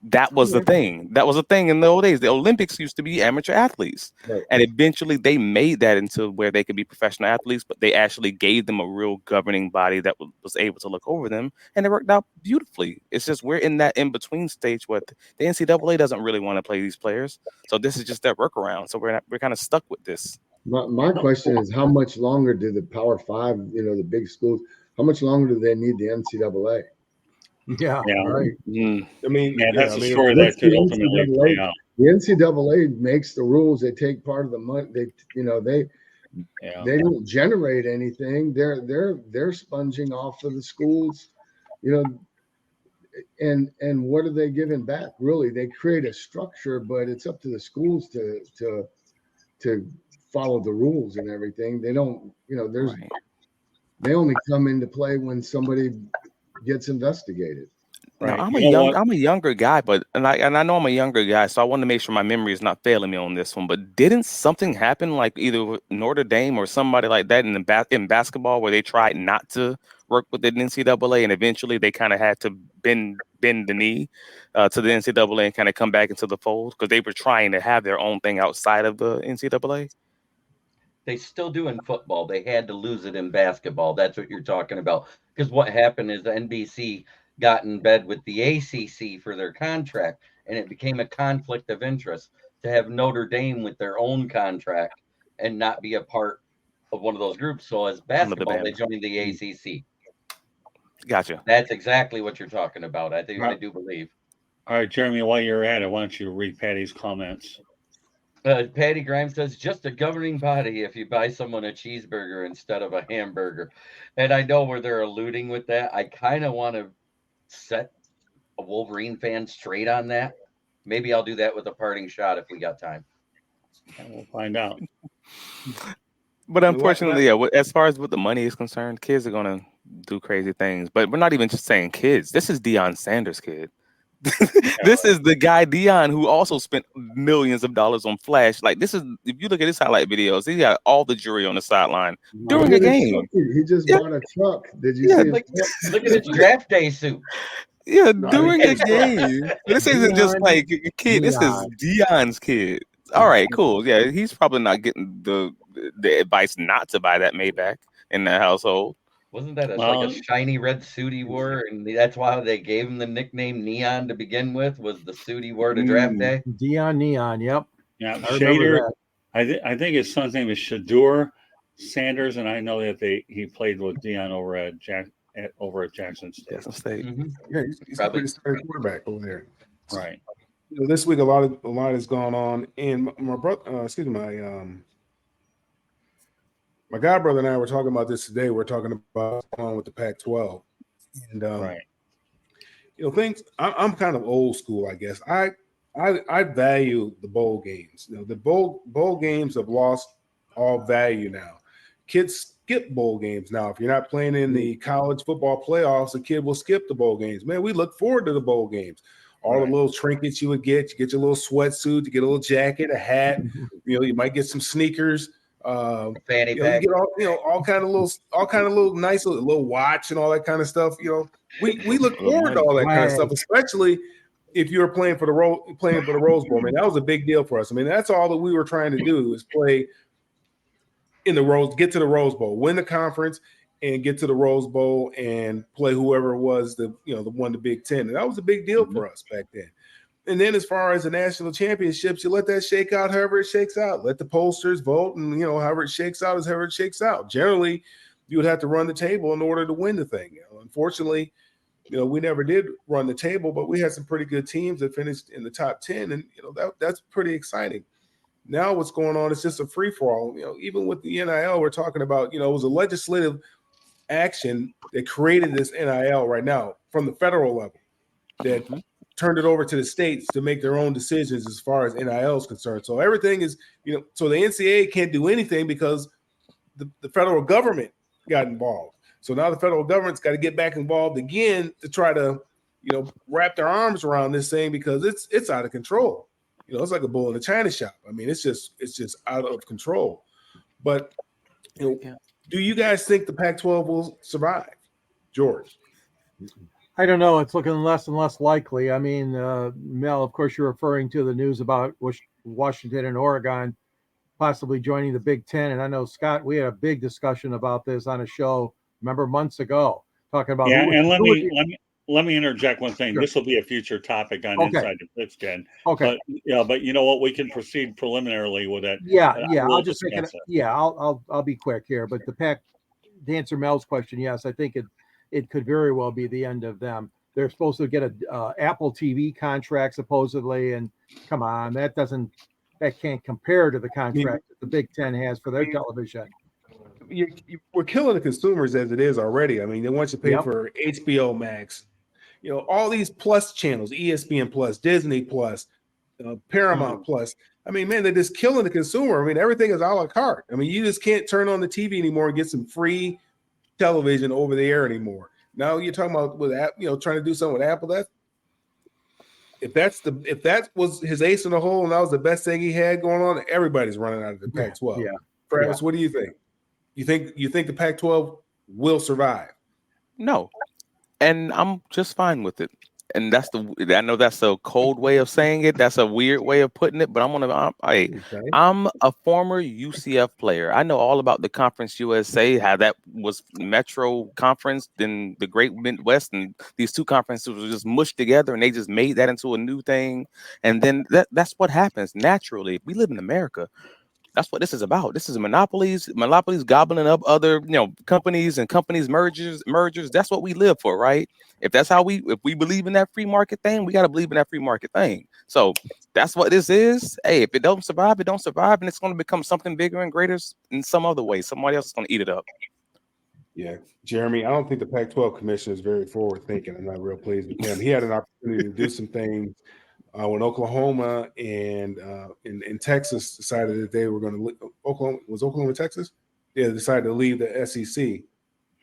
That was the thing. That was a thing in the old days. The Olympics used to be amateur athletes. Right. And eventually they made that into where they could be professional athletes, but they actually gave them a real governing body that was able to look over them. And it worked out beautifully. It's just we're in that in-between stage where the NCAA doesn't really want to play these players. So this is just their workaround. So we're kind of stuck with this. My question is, how much longer do the Power Five, the big schools, how much longer do they need the NCAA? Yeah. Right. I mean, that's a story that could ultimately play out. The NCAA makes the rules. They take part of the money. They don't generate anything. They're sponging off of the schools, and what are they giving back? Really, they create a structure, but it's up to the schools to follow the rules and everything. They don't, Right. They only come into play when somebody gets investigated. Right. Now, I'm I'm a younger guy, and I know I'm a younger guy, so I want to make sure my memory is not failing me on this one. But didn't something happen like either with Notre Dame or somebody like that in basketball where they tried not to work with the NCAA and eventually they kind of had to bend the knee to the NCAA and kind of come back into the fold because they were trying to have their own thing outside of the NCAA? They still do in football. They had to lose it in basketball. That's what you're talking about. Because what happened is the NBC got in bed with the ACC for their contract, and it became a conflict of interest to have Notre Dame with their own contract and not be a part of one of those groups. So as basketball, they joined the ACC. Gotcha. That's exactly what you're talking about. I do believe. All right, Jeremy, while you're at it, why don't you read Patty's comments? Patty Grimes says, just a governing body if you buy someone a cheeseburger instead of a hamburger. And I know where they're alluding with that. I kind of want to set a Wolverine fan straight on that. Maybe I'll do that with a parting shot if we got time. We'll find out. But unfortunately, as far as what the money is concerned, kids are going to do crazy things. But we're not even just saying kids. This is Deion Sanders' kid. This is the guy Deion who also spent millions of dollars on Flash. Like, this is, if you look at his highlight videos, he got all the jury on the sideline during a game. He just bought a truck. Did you see? Look at his draft day suit. Yeah, during a game. This isn't just like a kid. This is Deion's kid. All right, cool. Yeah, he's probably not getting the advice not to buy that Maybach in the household. Wasn't that like Well, a shiny red suit he wore, and that's why they gave him the nickname Neon to begin with? Was the suit he wore to draft day? Dion Neon. Yep. yeah, I remember Shader. that. I think his son's name is Shadur Sanders, and I know that he played with Dion over at Jackson State. Jackson State. Mhm. Yeah, he's a pretty starting quarterback over there. Right. You know, this week a lot has gone on, and my brother, my god brother and I were talking about this today. We're talking about what's going on with the Pac-12, and Right. you know, things. I'm kind of old school, I guess. I value the bowl games. You know, the bowl games have lost all value now. Kids skip bowl games now. If you're not playing in the college football playoffs, a kid will skip the bowl games. Man, we look forward to the bowl games. All the little trinkets you get your little sweatsuit, you get a little jacket, a hat. You know, you might get some sneakers. Fanny You pack. get all kind of little nice little watch and all that kind of stuff. You know, we look forward to all that kind of stuff, especially if you're playing for the Rose Bowl. Man, that was a big deal for us. I mean, that's all that we were trying to do is play in the get to the Rose Bowl, win the conference, and get to the Rose Bowl and play whoever was the won the Big Ten. And that was a big deal for us back then. And then as far as the national championships, you let that shake out however it shakes out. Let the pollsters vote, and however it shakes out is however it shakes out. Generally, you would have to run the table in order to win the thing. Unfortunately, we never did run the table, but we had some pretty good teams that finished in the top 10, and that's pretty exciting. Now what's going on is just a free-for-all. Even with the NIL, we're talking about, it was a legislative action that created this NIL right now from the federal level that turned it over to the states to make their own decisions as far as NIL is concerned. So everything is, so the NCAA can't do anything because the federal government got involved. So now the federal government's got to get back involved again to try to, wrap their arms around this thing because it's out of control. It's like a bull in a china shop. I mean, it's just out of control. But do you guys think the Pac-12 will survive, George? I don't know. It's looking less and less likely. I mean, Mel, of course, you're referring to the news about Washington and Oregon possibly joining the Big Ten. And I know, Scott, we had a big discussion about this on a show, remember, months ago, talking about. Yeah, and let me interject one thing. Sure. This will be a future topic on Inside the Pigskin. Okay. But you know what? We can proceed preliminarily with it. Yeah. I'll just make it. Yeah, I'll be quick here. But to answer Mel's question, yes, I think it could very well be the end of them. They're supposed to get a Apple TV contract supposedly, and come on, that can't compare to the contract that the Big Ten has for their television. We're killing the consumers as it is already. I mean, they want you to pay for HBO Max, all these plus channels, ESPN Plus, Disney Plus, Paramount Plus. I mean, man, they're just killing the consumer. I mean, everything is a la carte. I mean, you just can't turn on the TV anymore and get some free television over the air anymore. Now you're talking about trying to do something with Apple. If that was his ace in the hole and that was the best thing he had going on, everybody's running out of the Pac-12. Yeah. Travis, what do you think? You think the Pac-12 will survive? No, and I'm just fine with it. And I know that's a cold way of saying it. That's a weird way of putting it, but I'm a former UCF player. I know all about the Conference USA, how that was Metro Conference, then the Great Midwest, and these two conferences were just mushed together, and they just made that into a new thing. And then that's what happens naturally. We live in America. That's what this is about. This is monopolies gobbling up other, companies and companies mergers. That's what we live for, right? If we believe in that free market thing, we got to believe in that free market thing. So that's what this is. Hey, if it don't survive, it don't survive, and it's going to become something bigger and greater in some other way. Somebody else is going to eat it up. Yeah, Jeremy, I don't think the Pac-12 commissioner is very forward thinking. I'm not real pleased with him. He had an opportunity to do some things. When Oklahoma and Texas decided that they were going to Oklahoma, Texas? Yeah, decided to leave the SEC.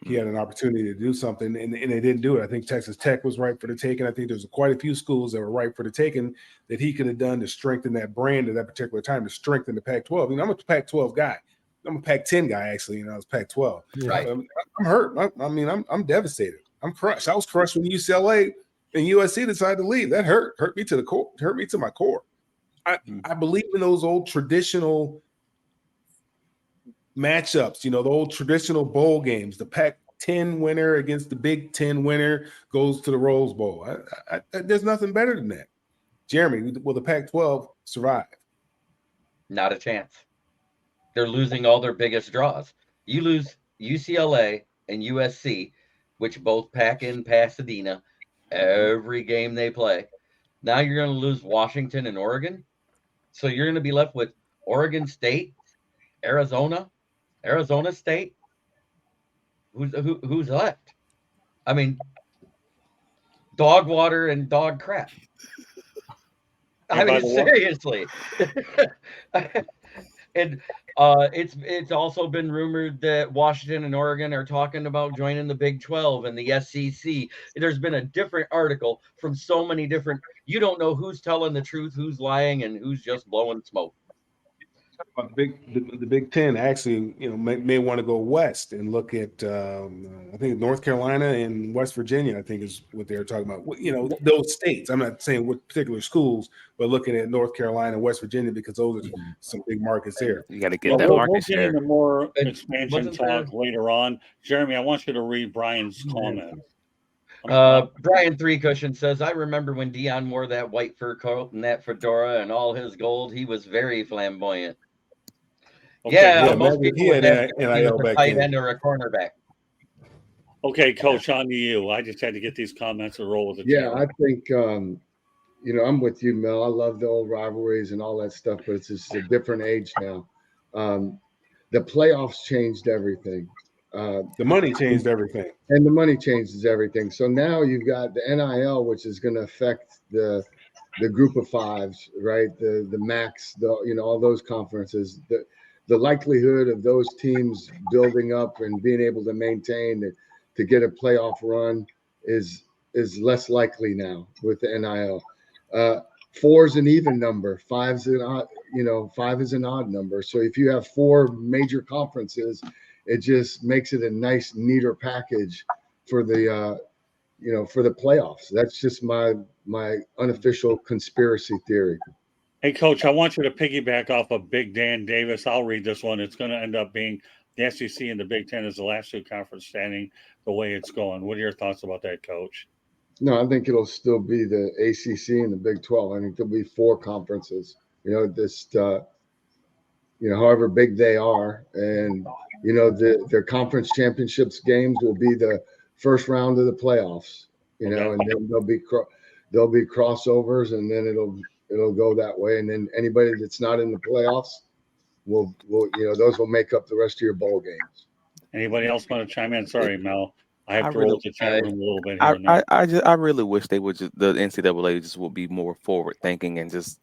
He had an opportunity to do something, and they didn't do it. I think Texas Tech was right for the taking. I think there's quite a few schools that were right for the taking that he could have done to strengthen that brand at that particular time, to strengthen the Pac-12. I'm a Pac-12 guy. I'm a Pac-10 guy, actually. I was Pac-12. Right. I'm hurt. I'm devastated. I'm crushed. I was crushed when UCLA and USC decided to leave. That hurt me to the core. Hurt me to my core. I believe in those old traditional matchups, the old traditional bowl games, the Ten winner against the Big Ten winner goes to the Rose Bowl. There's nothing better than that. Jeremy, will the Pac-12 survive? Not a chance. They're losing all their biggest draws. You lose UCLA and USC, which both pack in Pasadena every game they play. Now you're going to lose Washington and Oregon. So you're going to be left with Oregon State, Arizona State. Who's left? I mean, dog water and dog crap. I mean, seriously. And it's also been rumored that Washington and Oregon are talking about joining the Big 12 and the SEC. There's been a different article from so many different. You don't know who's telling the truth, who's lying, and who's just blowing smoke. The Big Ten actually, may want to go west and look at. I think North Carolina and West Virginia, I think, is what they're talking about. Those states. I'm not saying what particular schools, but looking at North Carolina and West Virginia because those are some big markets there. You got to get that market share. We'll get into more expansion talk later on. Jeremy, I want you to read Brian's comment. Brian Three Cushion says, I remember when Dion wore that white fur coat and that fedora and all his gold. He was very flamboyant. Okay, most people would have to be a tight end or a cornerback. Okay, Coach, on to you. I just had to get these comments and roll with it. Yeah, I think, I'm with you, Mel. I love the old rivalries and all that stuff, but it's just a different age now. The playoffs changed everything. The money changed everything. And the money changes everything. So now you've got the NIL, which is going to affect the group of fives, right? The max, all those conferences. The likelihood of those teams building up and being able to maintain to get a playoff run is less likely now with the NIL. 4 is an even number. 5 is an odd number. So if you have 4 major conferences, it just makes it a nice, neater package for the playoffs. That's just my unofficial conspiracy theory. Hey, Coach, I want you to piggyback off of Big Dan Davis. I'll read this one. It's going to end up being the SEC and the Big Ten is the last 2 conference standing the way it's going. What are your thoughts about that, Coach? No, I think it'll still be the ACC and the Big 12. I think there'll be 4 conferences, however big they are. And, their conference championships games will be the first round of the playoffs, and then there'll be crossovers, and then it'll go that way. And then anybody that's not in the playoffs will those will make up the rest of your bowl games. Anybody else want to chime in? Sorry, Mel. I have to roll the chat room a little bit here and there. I really wish they would the NCAA just would be more forward thinking and just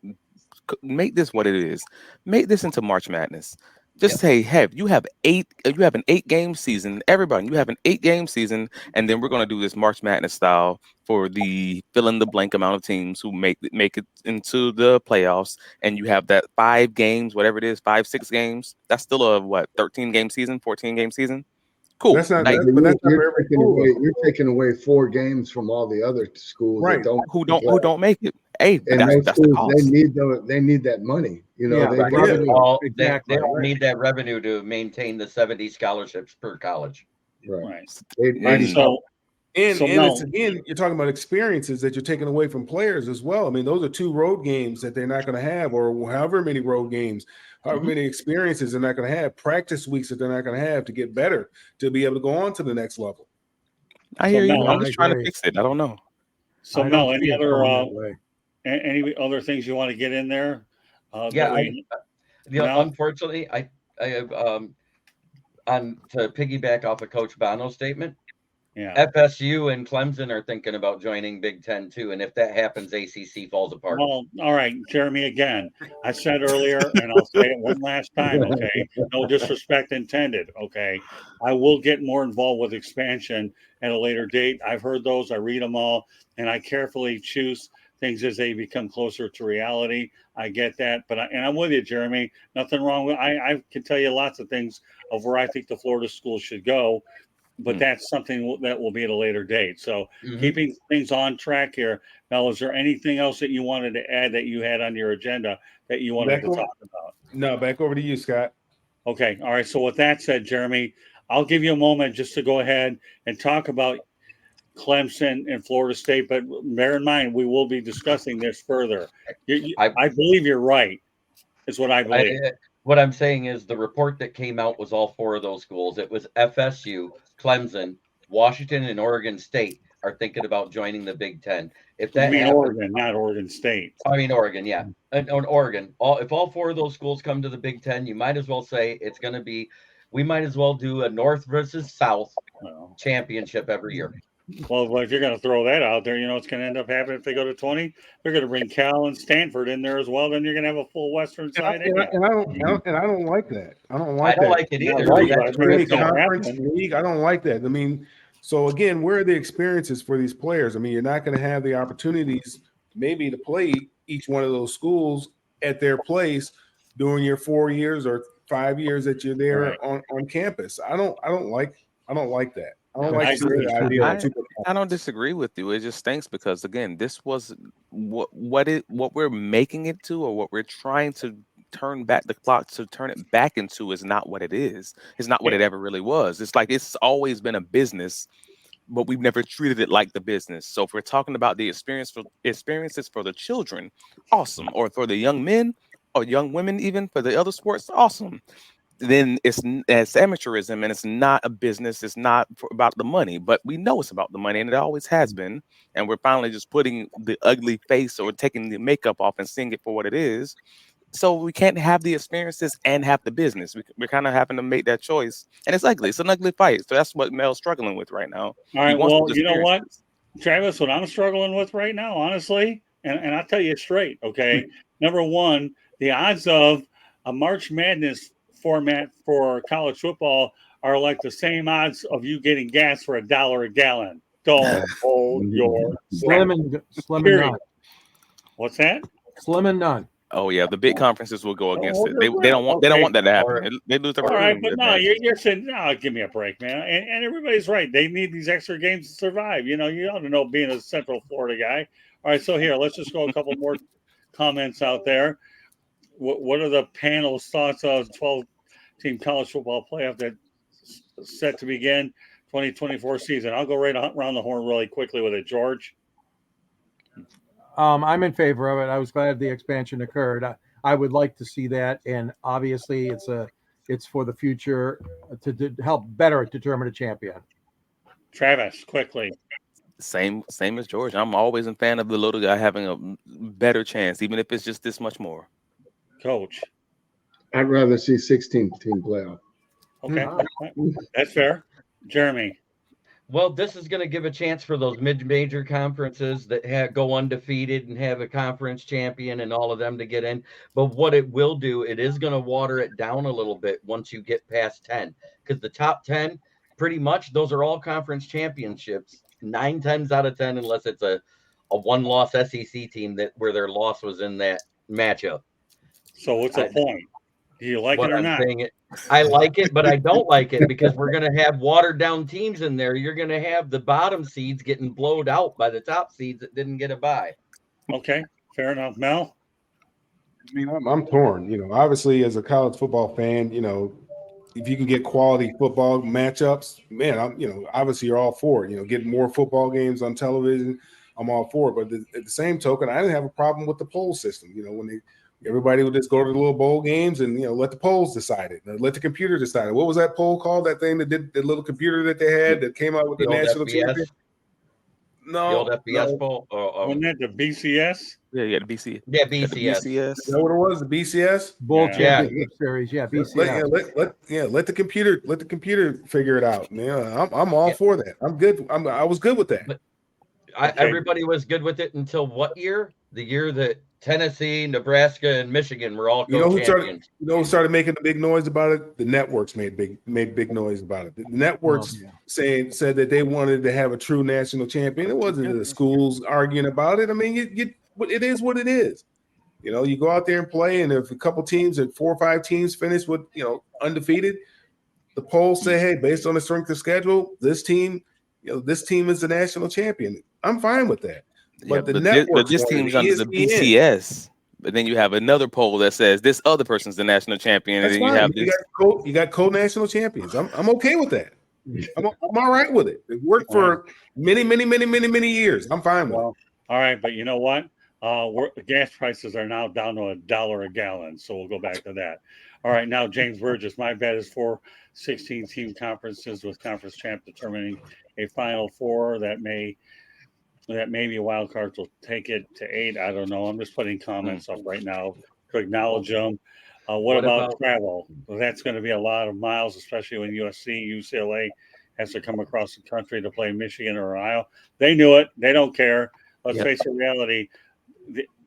make this what it is. Make this into March Madness. Just say, you have an 8-game season. Everybody, you have an 8-game season, and then we're going to do this March Madness style for the fill in the blank amount of teams who make it into the playoffs. And you have that 5 games, whatever it is, 5-6 games. That's still a 13-game season, 14-game season. Cool. You're taking away 4 games from all the other schools who don't make it. Hey, and that's the cost. They need that money. They don't need that revenue to maintain the 70 scholarships per college. Right. It's again, you're talking about experiences that you're taking away from players as well. I mean, those are 2 road games that they're not going to have, or however many road games, however many experiences they're not going to have, practice weeks that they're not going to have to get better to be able to go on to the next level. I hear you. I'm just trying to fix it. I don't know. So, Mel, any other things you want to get in there? Unfortunately, I to piggyback off of Coach Bono's statement. Yeah. FSU and Clemson are thinking about joining Big Ten too, and if that happens, ACC falls apart. Well, all right, Jeremy. Again, I said earlier, and I'll say it one last time. Okay, no disrespect intended. Okay, I will get more involved with expansion at a later date. I've heard those. I read them all, and I carefully choose things as they become closer to reality. I get that, but I'm with you, Jeremy. Nothing wrong with. I can tell you lots of things of where I think the Florida schools should go. But that's something that will be at a later date. So keeping things on track here. Now, is there anything else that you wanted to add that you had on your agenda that you wanted to talk about? No, back over to you, Scott. Okay. All right. So with that said, Jeremy, I'll give you a moment just to go ahead and talk about Clemson and Florida State, but bear in mind, we will be discussing this further. I believe you're right, is what I believe. What I'm saying is the report that came out was all 4 of those schools. It was FSU, Clemson, Washington, and Oregon State are thinking about joining the Big Ten. If that happens, Oregon, not Oregon State. I mean Oregon, yeah. And Oregon. If all 4 of those schools come to the Big Ten, you might as well say it's going to be, we might as well do a North versus South championship every year. Well, if you're going to throw that out there, you know what's going to end up happening if they go to 20? They're going to bring Cal and Stanford in there as well. Then you're going to have a full Western side. And I don't like that. I don't like it either. League. I don't like that. I mean, so again, where are the experiences for these players? I mean, you're not going to have the opportunities maybe to play each one of those schools at their place during your 4 years or 5 years that you're there on campus. I don't like that. I don't disagree with you. It just stinks because again, this was what we're making it to, or what we're trying to turn back the clock to turn it back into is not what it is. It's not what it ever really was. It's like it's always been a business, but we've never treated it like the business. So if we're talking about the experiences for the children, awesome, or for the young men or young women, even for the other sports, awesome. Then it's amateurism and it's not a business. It's not about the money, but we know it's about the money and it always has been. And we're finally just putting the ugly face or taking the makeup off and seeing it for what it is. So we can't have the experiences and have the business. We're kind of having to make that choice. And it's ugly. It's an ugly fight. So that's what Mel's struggling with right now. All right. Well, you know what, Travis, what I'm struggling with right now, honestly, and I'll tell you straight, okay? Number one, the odds of a March Madness format for college football are like the same odds of you getting gas for $1 a gallon. Don't hold your slim and none. What's that? Slim and none. Oh yeah, the big conferences will go against it. They don't want that to happen. They lose their all right, but no, you're saying no. Give me a break, man. And everybody's right. They need these extra games to survive. You know, you ought to know being a Central Florida guy. All right, so here, let's just go a couple more comments out there. What are the panel's thoughts of 12-team college football playoff that's set to begin 2024 season? I'll go right around the horn really quickly with it, George. I'm in favor of it. I was glad the expansion occurred. I would like to see that, and obviously, it's for the future to help better determine a champion. Travis, quickly. Same as George. I'm always a fan of the little guy having a better chance, even if it's just this much more. Coach, I'd rather see 16-team playoff. Okay, that's fair. Jeremy. Well, this is going to give a chance for those mid-major conferences that go undefeated and have a conference champion and all of them to get in. But what it will do, it is going to water it down a little bit once you get past 10, because the top 10, pretty much, those are all conference championships, 9 times out of 10, unless it's a one-loss SEC team where their loss was in that matchup. So what's the point? Do you like it or not? I like it, but I don't like it because we're going to have watered down teams in there. You're going to have the bottom seeds getting blowed out by the top seeds that didn't get a bye. Okay, fair enough. Mel? I mean, I'm torn. You know, obviously as a college football fan, you know, if you can get quality football matchups, man, obviously you're all for it. You know, getting more football games on television, I'm all for it. But at the same token, I didn't have a problem with the poll system. You know, when everybody would just go to the little bowl games and, you know, let the polls decide it. Let the computer decide it. What was that poll called? That thing that did the little computer that they had that came out with the national champion? No. The old FBS poll? Wasn't that the BCS? Yeah, the BCS. Yeah, BCS. Is that what it was? The BCS? Bowl championship series. Yeah, BCS. Let the computer figure it out. Yeah, I'm all for that. I'm good. I was good with that. Everybody was good with it until what year? The year that Tennessee, Nebraska, and Michigan were all champions. Who started making a big noise about it? The networks made big noise about it. The networks said that they wanted to have a true national champion. It wasn't the schools arguing about it. I mean, it is what it is. You know, you go out there and play, and if a couple teams and 4 or 5 teams finish with, you know, undefeated, the polls say, hey, based on the strength of schedule, this team is the national champion. I'm fine with that. But this team's under the BCS. But then you have another poll that says this other person's the national champion, That's and then fine. you have this. You got co-national champions. I'm okay with that. I'm all right with it. It worked for many years. I'm fine with it. All right, but you know what? Gas prices are now down to $1 a gallon, so we'll go back to that. All right, now James Burgess, my bet is for 16-team conferences with conference champ determining a Final Four that maybe wild cards will take it to 8. I don't know. I'm just putting comments up right now to acknowledge them. What about travel? Well, that's going to be a lot of miles, especially when USC, UCLA has to come across the country to play Michigan or Ohio. They knew it. They don't care. Let's face the reality.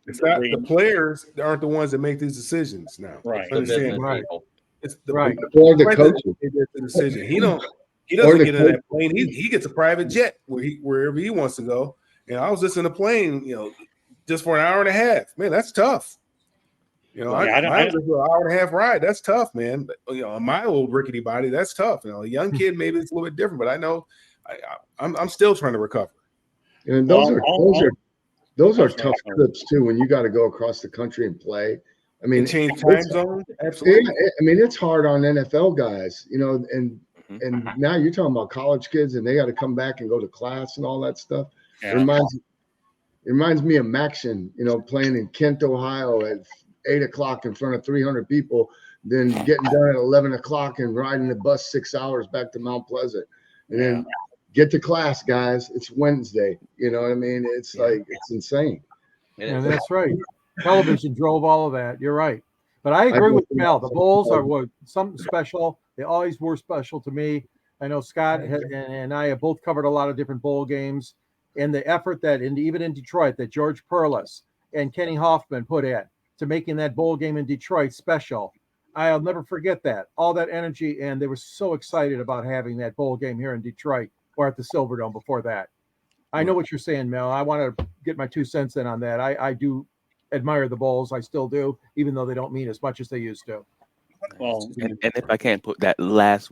The players aren't the ones that make these decisions now. Right. Understand? Right. It's right. Or the coaches. The decision. He doesn't get in that plane. He gets a private jet wherever he wants to go. And I was just in a plane, just for an hour and a half. Man, that's tough. I was just an hour and a half ride. That's tough, man. My old rickety body, that's tough. A young kid, maybe it's a little bit different, but I know I'm still trying to recover. And those are tough trips too. When you got to go across the country and play. I mean, change time zone. Absolutely. I mean, it's hard on NFL guys, and now you're talking about college kids, and they got to come back and go to class and all that stuff. Yeah. It reminds me of Maction, playing in Kent, Ohio at 8 o'clock in front of 300 people, then getting done at 11 o'clock and riding the bus 6 hours back to Mount Pleasant. And then get to class, guys. It's Wednesday. You know what I mean? It's like, it's insane. And that's right. Television drove all of that. You're right. But I agree with Mel. The Bulls are something special. They always were special to me. I know Scott and I have both covered a lot of different bowl games. And the effort that, even in Detroit, that George Perlis and Kenny Hoffman put in to making that bowl game in Detroit special. I'll never forget that. All that energy, and they were so excited about having that bowl game here in Detroit or at the Silverdome before that. I know what you're saying, Mel. I want to get my 2 cents in on that. I do admire the Bulls. I still do, even though they don't mean as much as they used to. Well, and if I can put that last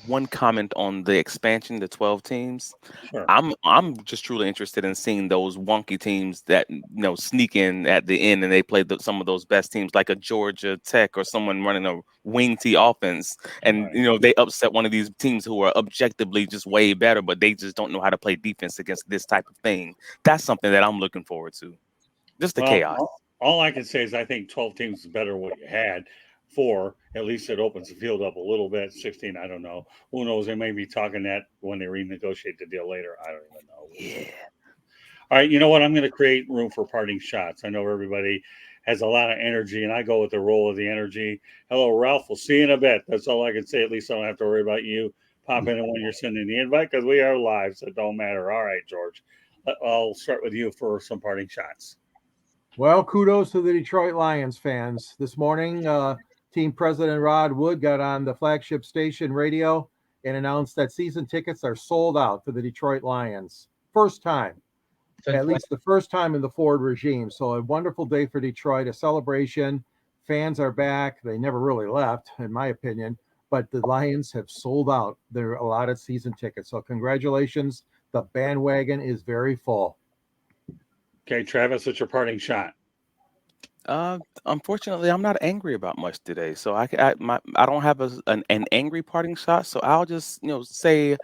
one comment on the expansion, the 12 teams, sure. I'm just truly interested in seeing those wonky teams that sneak in at the end and they play some of those best teams like a Georgia Tech or someone running a wing T offense, and they upset one of these teams who are objectively just way better, but they just don't know how to play defense against this type of thing. That's something that I'm looking forward to. Just the chaos. All I can say is I think 12 teams is better than what you had. 4, at least it opens the field up a little bit. 16, I don't know. Who knows? They may be talking that when they renegotiate the deal later. I don't even know. Yeah. All right, you know what? I'm going to create room for parting shots. I know everybody has a lot of energy, and I go with the role of the energy. Hello, Ralph. We'll see you in a bit. That's all I can say. At least I don't have to worry about you popping in when you're sending the invite because we are live, so it don't matter. All right, George. I'll start with you for some parting shots. Well, kudos to the Detroit Lions fans. This morning, Team President Rod Wood got on the flagship station radio and announced that season tickets are sold out for the Detroit Lions. First time, at least the first time in the Ford regime. So a wonderful day for Detroit, a celebration. Fans are back. They never really left, in my opinion, but the Lions have sold out their allotted season tickets. So congratulations. The bandwagon is very full. Okay, Travis, what's your parting shot? Unfortunately, I'm not angry about much today, so I don't have an angry parting shot. So I'll just say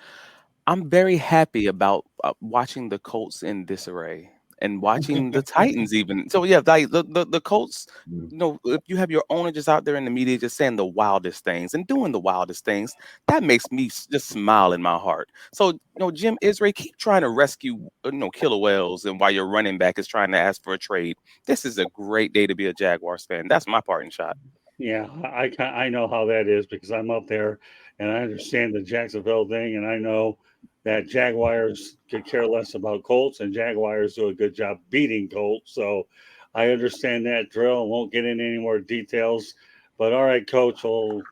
I'm very happy about watching the Colts in disarray and watching the Titans even. So yeah, the Colts. If you have your owner just out there in the media just saying the wildest things and doing the wildest things, that makes me just smile in my heart. So Jim Israel, keep trying to rescue killer whales, and while your running back is trying to ask for a trade, this is a great day to be a Jaguars fan. That's my parting shot. Yeah, I know how that is because I'm up there and I understand the Jacksonville thing, and I know that Jaguars could care less about Colts, and Jaguars do a good job beating Colts. So I understand that drill. Won't get into any more details. But all right, Coach, we'll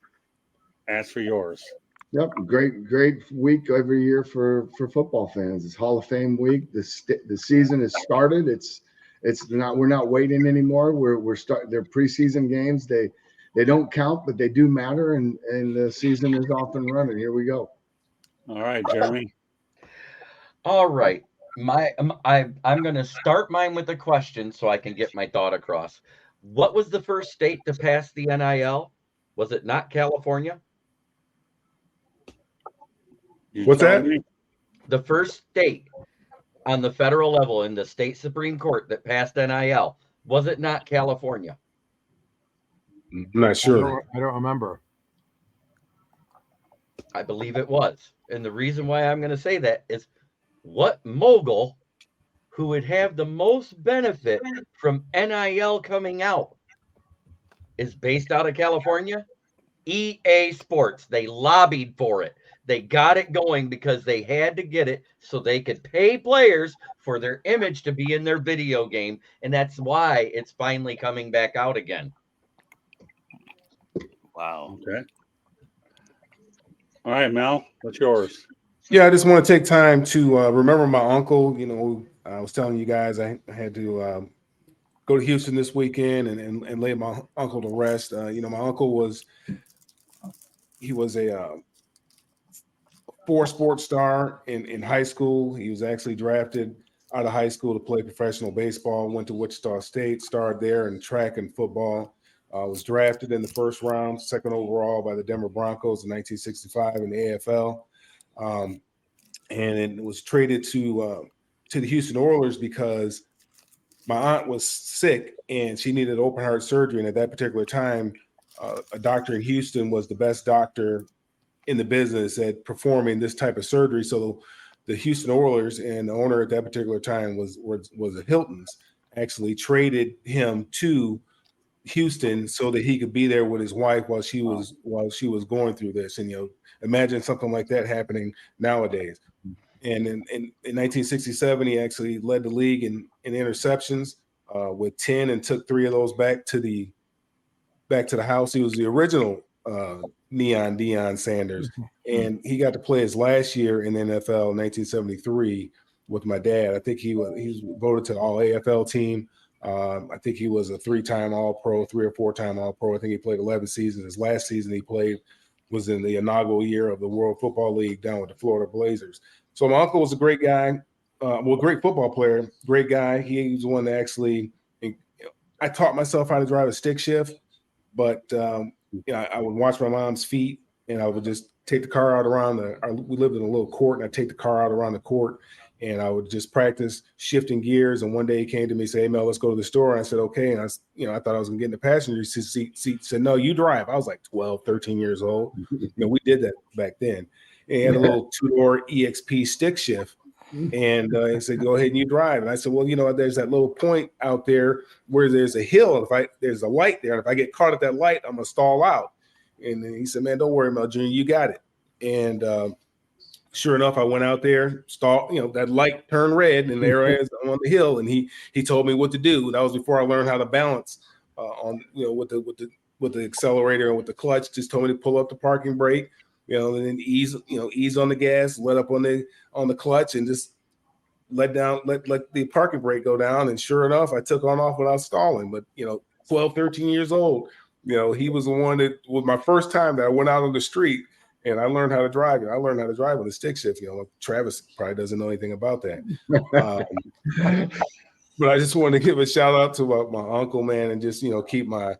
ask for yours. Yep, great week every year for football fans. It's Hall of Fame week. The season has started. We're not waiting anymore. We're starting their preseason games. They don't count, but they do matter, and the season is off and running. Here we go. All right, Jeremy. All right. I'm going to start mine with a question so I can get my thought across. What was the first state to pass the NIL? Was it not California? What's that? The first state on the federal level in the state Supreme Court that passed NIL, was it not California? I'm not sure. I don't remember. I believe it was. And the reason why I'm going to say that is what mogul who would have the most benefit from NIL coming out is based out of California? EA Sports. They lobbied for it. They got it going because they had to get it so they could pay players for their image to be in their video game. And that's why it's finally coming back out again. Wow. Okay. All right, Mel, what's yours? Yeah, I just want to take time to remember my uncle. You know, I was telling you guys I had to go to Houston this weekend and lay my uncle to rest. You know, my uncle was a 4-sport star in high school. He was actually drafted out of high school to play professional baseball, went to Wichita State, starred there in track and football. Was drafted in the first round, second overall by the Denver Broncos in 1965 in the AFL. And it was traded to the Houston Oilers because my aunt was sick and she needed open heart surgery. And at that particular time, a doctor in Houston was the best doctor in the business at performing this type of surgery. So the Houston Oilers and the owner at that particular time was the Hiltons, actually traded him to Houston so that he could be there with his wife while she was going through this. And, you know, imagine something like that happening nowadays. And in 1967, he actually led the league in interceptions with 10 and took 3 of those back to the house. He was the original Neon Deion Sanders, and he got to play his last year in the NFL in 1973 with my dad. I think he was voted to the All AFL team. I think he was a 3-time All-Pro, 3 or 4-time All-Pro. I think he played 11 seasons. His last season he played was in the inaugural year of the World Football League down with the Florida Blazers. So my uncle was a great guy, great football player, great guy. He was the one that actually – I taught myself how to drive a stick shift, but I would watch my mom's feet, and I would just take the car out around we lived in a little court, and I'd take the car out around the court, and I would just practice shifting gears. And one day he came to me and said, "Hey, Mel, let's go to the store." And I said, "Okay." And I thought I was going to get in the passenger seat. He said, "No, you drive." I was like 12, 13 years old. We did that back then. And he had a little 2-door EXP stick shift. And he said, "Go ahead and you drive." And I said, "Well, there's that little point out there where there's a hill. And there's a light there. And if I get caught at that light, I'm going to stall out." And then he said, "Man, don't worry, Mel Jr., you got it." And sure enough, I went out there, that light turned red, and there I is on the hill. And he told me what to do. That was before I learned how to balance with the accelerator and with the clutch. Just told me to pull up the parking brake, and then ease on the gas, let up on the clutch, and just let the parking brake go down. And sure enough, I took off without stalling. But 12, 13 years old, he was the one that was my first time that I went out on the street. And I learned how to drive. I learned how to drive with a stick shift. Travis probably doesn't know anything about that. But I just wanted to give a shout out to my uncle, man, and just keep my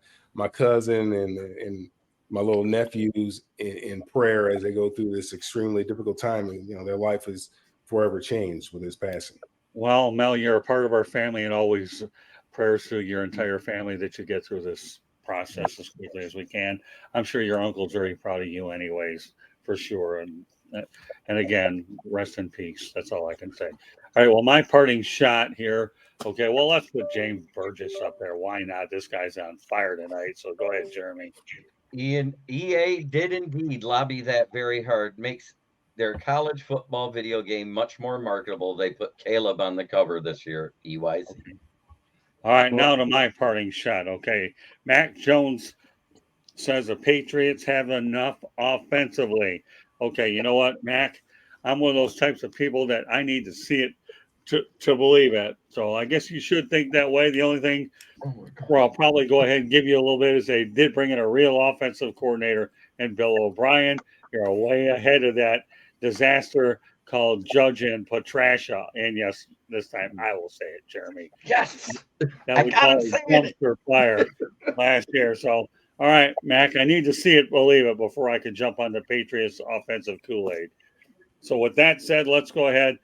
cousin and my little nephews in prayer as they go through this extremely difficult time. And their life is forever changed with his passing. Well, Mel, you're a part of our family, and always prayers to your entire family that you get through this process as quickly as we can. I'm sure your uncle's very proud of you anyways, for sure. And again, rest in peace. That's all I can say. All right, well, my parting shot here. Okay, well, let's put James Burgess up there. Why not? This guy's on fire tonight. So go ahead, Jeremy. EA did indeed lobby that very hard. Makes their college football video game much more marketable. They put Caleb on the cover this year, EYC. Okay. All right, now to my parting shot. Okay, Mac Jones says the Patriots have enough offensively. Okay, you know what, Mac? I'm one of those types of people that I need to see it to believe it. So I guess you should think that way. The only thing where I'll probably go ahead and give you a little bit is they did bring in a real offensive coordinator and Bill O'Brien. You're way ahead of that disaster called Judge and Patricia. And yes, this time I will say it, Jeremy. Yes. That I we got call him it saying it. dumpster fire last year. So, all right, Mac, I need to see it, believe it, before I can jump on the Patriots offensive Kool-Aid. So with that said, let's go ahead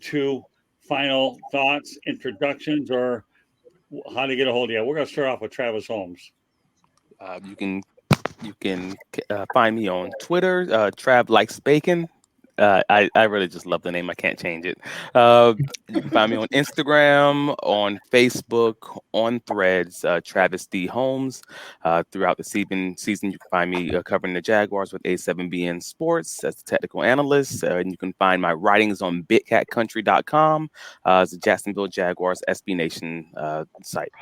to final thoughts, introductions, or how to get a hold of you. We're going to start off with Travis Holmes. You can find me on Twitter, Trav Likes Bacon. I really just love the name. I can't change it. You can find me on Instagram, on Facebook, on Threads, Travis D. Holmes. Throughout the season, you can find me covering the Jaguars with A7BN Sports as a technical analyst. And you can find my writings on bitcatcountry.com as the Jacksonville Jaguars SB Nation site.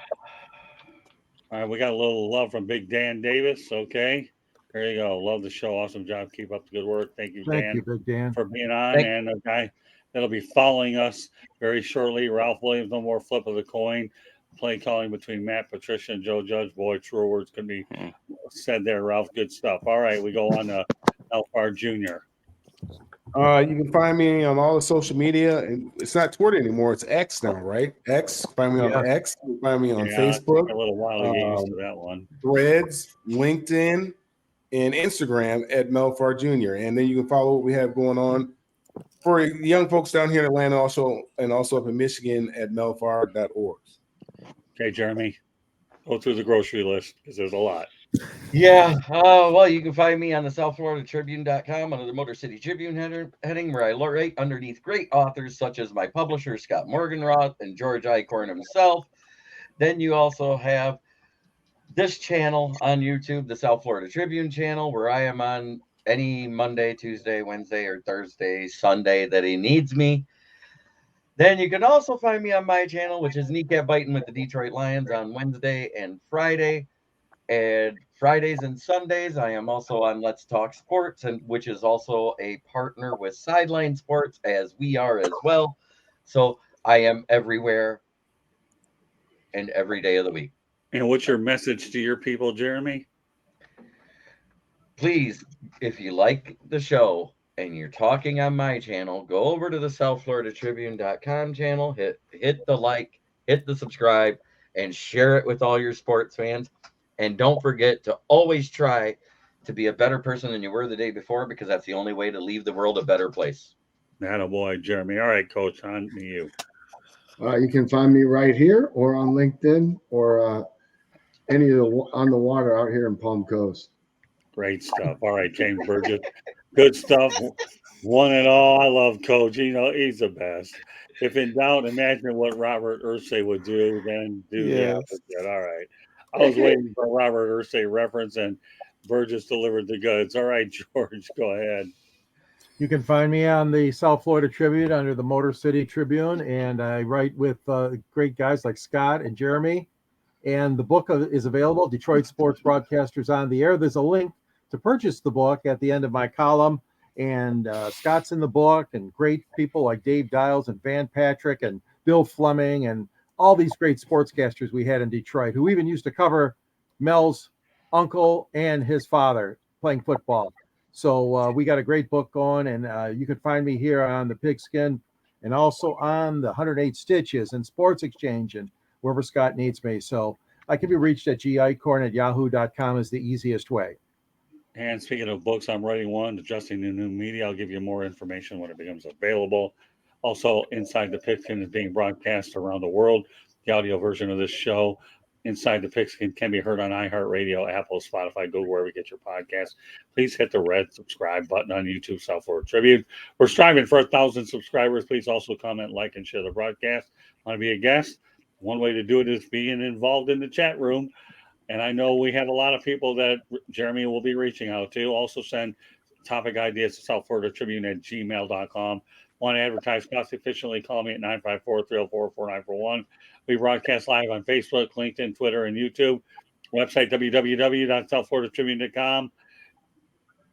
All right, we got a little love from Big Dan Davis. Okay. There you go. Love the show. Awesome job. Keep up the good work. Thank you, Dan. Thank you, Big Dan. For being on. And a guy that'll be following us very shortly, Ralph Williams. No more flip of the coin. Play calling between Matt Patricia and Joe Judge. Boy, truer words can be said there, Ralph. Good stuff. All right, we go on to Farr Jr. You can find me on all the social media, and it's not Twitter anymore. It's X now, right? X. Find me on X. You can find me on Facebook. A little while to get used to that one. Threads, LinkedIn, and Instagram at Mel Farr Jr. And then you can follow what we have going on for young folks down here in Atlanta, also up in Michigan at melfarr.org. Okay, Jeremy, go through the grocery list because there's a lot. Yeah. Well, you can find me on the southfloridatribune.com under the Motor City Tribune heading, where I write underneath great authors such as my publisher, Scott Morganroth, and George Eichhorn himself. Then you also have this channel on YouTube, the South Florida Tribune channel, where I am on any Monday, Tuesday, Wednesday, or Thursday, Sunday that he needs me. Then you can also find me on my channel, which is Kneecap Biting with the Detroit Lions on Wednesday and Friday. And Fridays and Sundays, I am also on Let's Talk Sports, and which is also a partner with Sideline Sports, as we are as well. So I am everywhere and every day of the week. And what's your message to your people, Jeremy? Please, if you like the show and you're talking on my channel, go over to the southfloridatribune.com channel, hit the like, hit the subscribe, and share it with all your sports fans. And don't forget to always try to be a better person than you were the day before, because that's the only way to leave the world a better place. Attaboy, Jeremy. All right, Coach, on to you. You can find me right here or on LinkedIn or any of the on the water out here in Palm Coast. Great stuff. All right, James Burgess. Good stuff. One and all. I love Coach. You know, he's the best. If in doubt, imagine what Robert Irsay would do, then do the opposite. All right. I was waiting for a Robert Irsay reference, and Burgess delivered the goods. All right, George, go ahead. You can find me on the South Florida Tribune under the Motor City Tribune, and I write with great guys like Scott and Jeremy. And the book is available, Detroit Sports Broadcasters on the Air. There's a link to purchase the book at the end of my column, and Scott's in the book, and great people like Dave Dials and Van Patrick and Bill Fleming and all these great sportscasters we had in Detroit, who even used to cover Mel's uncle and his father playing football. So we got a great book going, and you can find me here on the Pigskin and also on the 108 Stitches and Sports Exchange and wherever Scott needs me. So I can be reached at gicorn@yahoo.com is the easiest way. And speaking of books, I'm writing one, Adjusting the New Media. I'll give you more information when it becomes available. Also, Inside the Pigskin is being broadcast around the world. The audio version of this show, Inside the Pigskin, can be heard on iHeartRadio, Apple, Spotify, Google, wherever you get your podcast. Please hit the red subscribe button on YouTube, South Florida Tribune. We're striving for 1,000 subscribers. Please also comment, like, and share the broadcast. Want to be a guest? One way to do it is being involved in the chat room. And I know we have a lot of people that Jeremy will be reaching out to. Also send topic ideas to southfloridatribune@gmail.com. Want to advertise cost efficiently? Call me at 954-304-4941. We broadcast live on Facebook, LinkedIn, Twitter, and YouTube. Website www.southfloridatribune.com.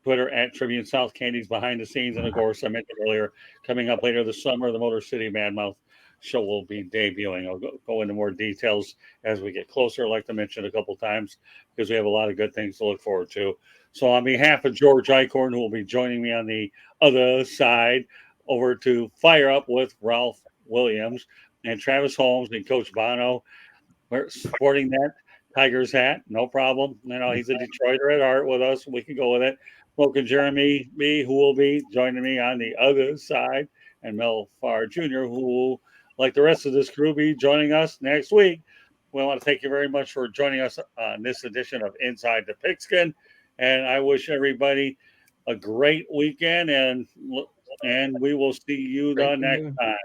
Twitter at Tribune South, Candy's behind the scenes. And of course, I mentioned earlier, coming up later this summer, the Motor City Madmouth show will be debuting. I'll go into more details as we get closer, like I mentioned a couple times, because we have a lot of good things to look forward to. So on behalf of George Eichhorn, who will be joining me on the other side, over to Fire Up with Ralph Williams and Travis Holmes and Coach Bono. We're sporting that Tigers hat, no problem. You know, he's a Detroiter at heart with us. We can go with it. Smoking Jeremy B, who will be joining me on the other side, and Mel Farr Jr., who will, like the rest of this crew, be joining us next week. We want to thank you very much for joining us on this edition of Inside the Pigskin, and I wish everybody a great weekend, and we will see you the next time.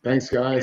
Thanks, guys.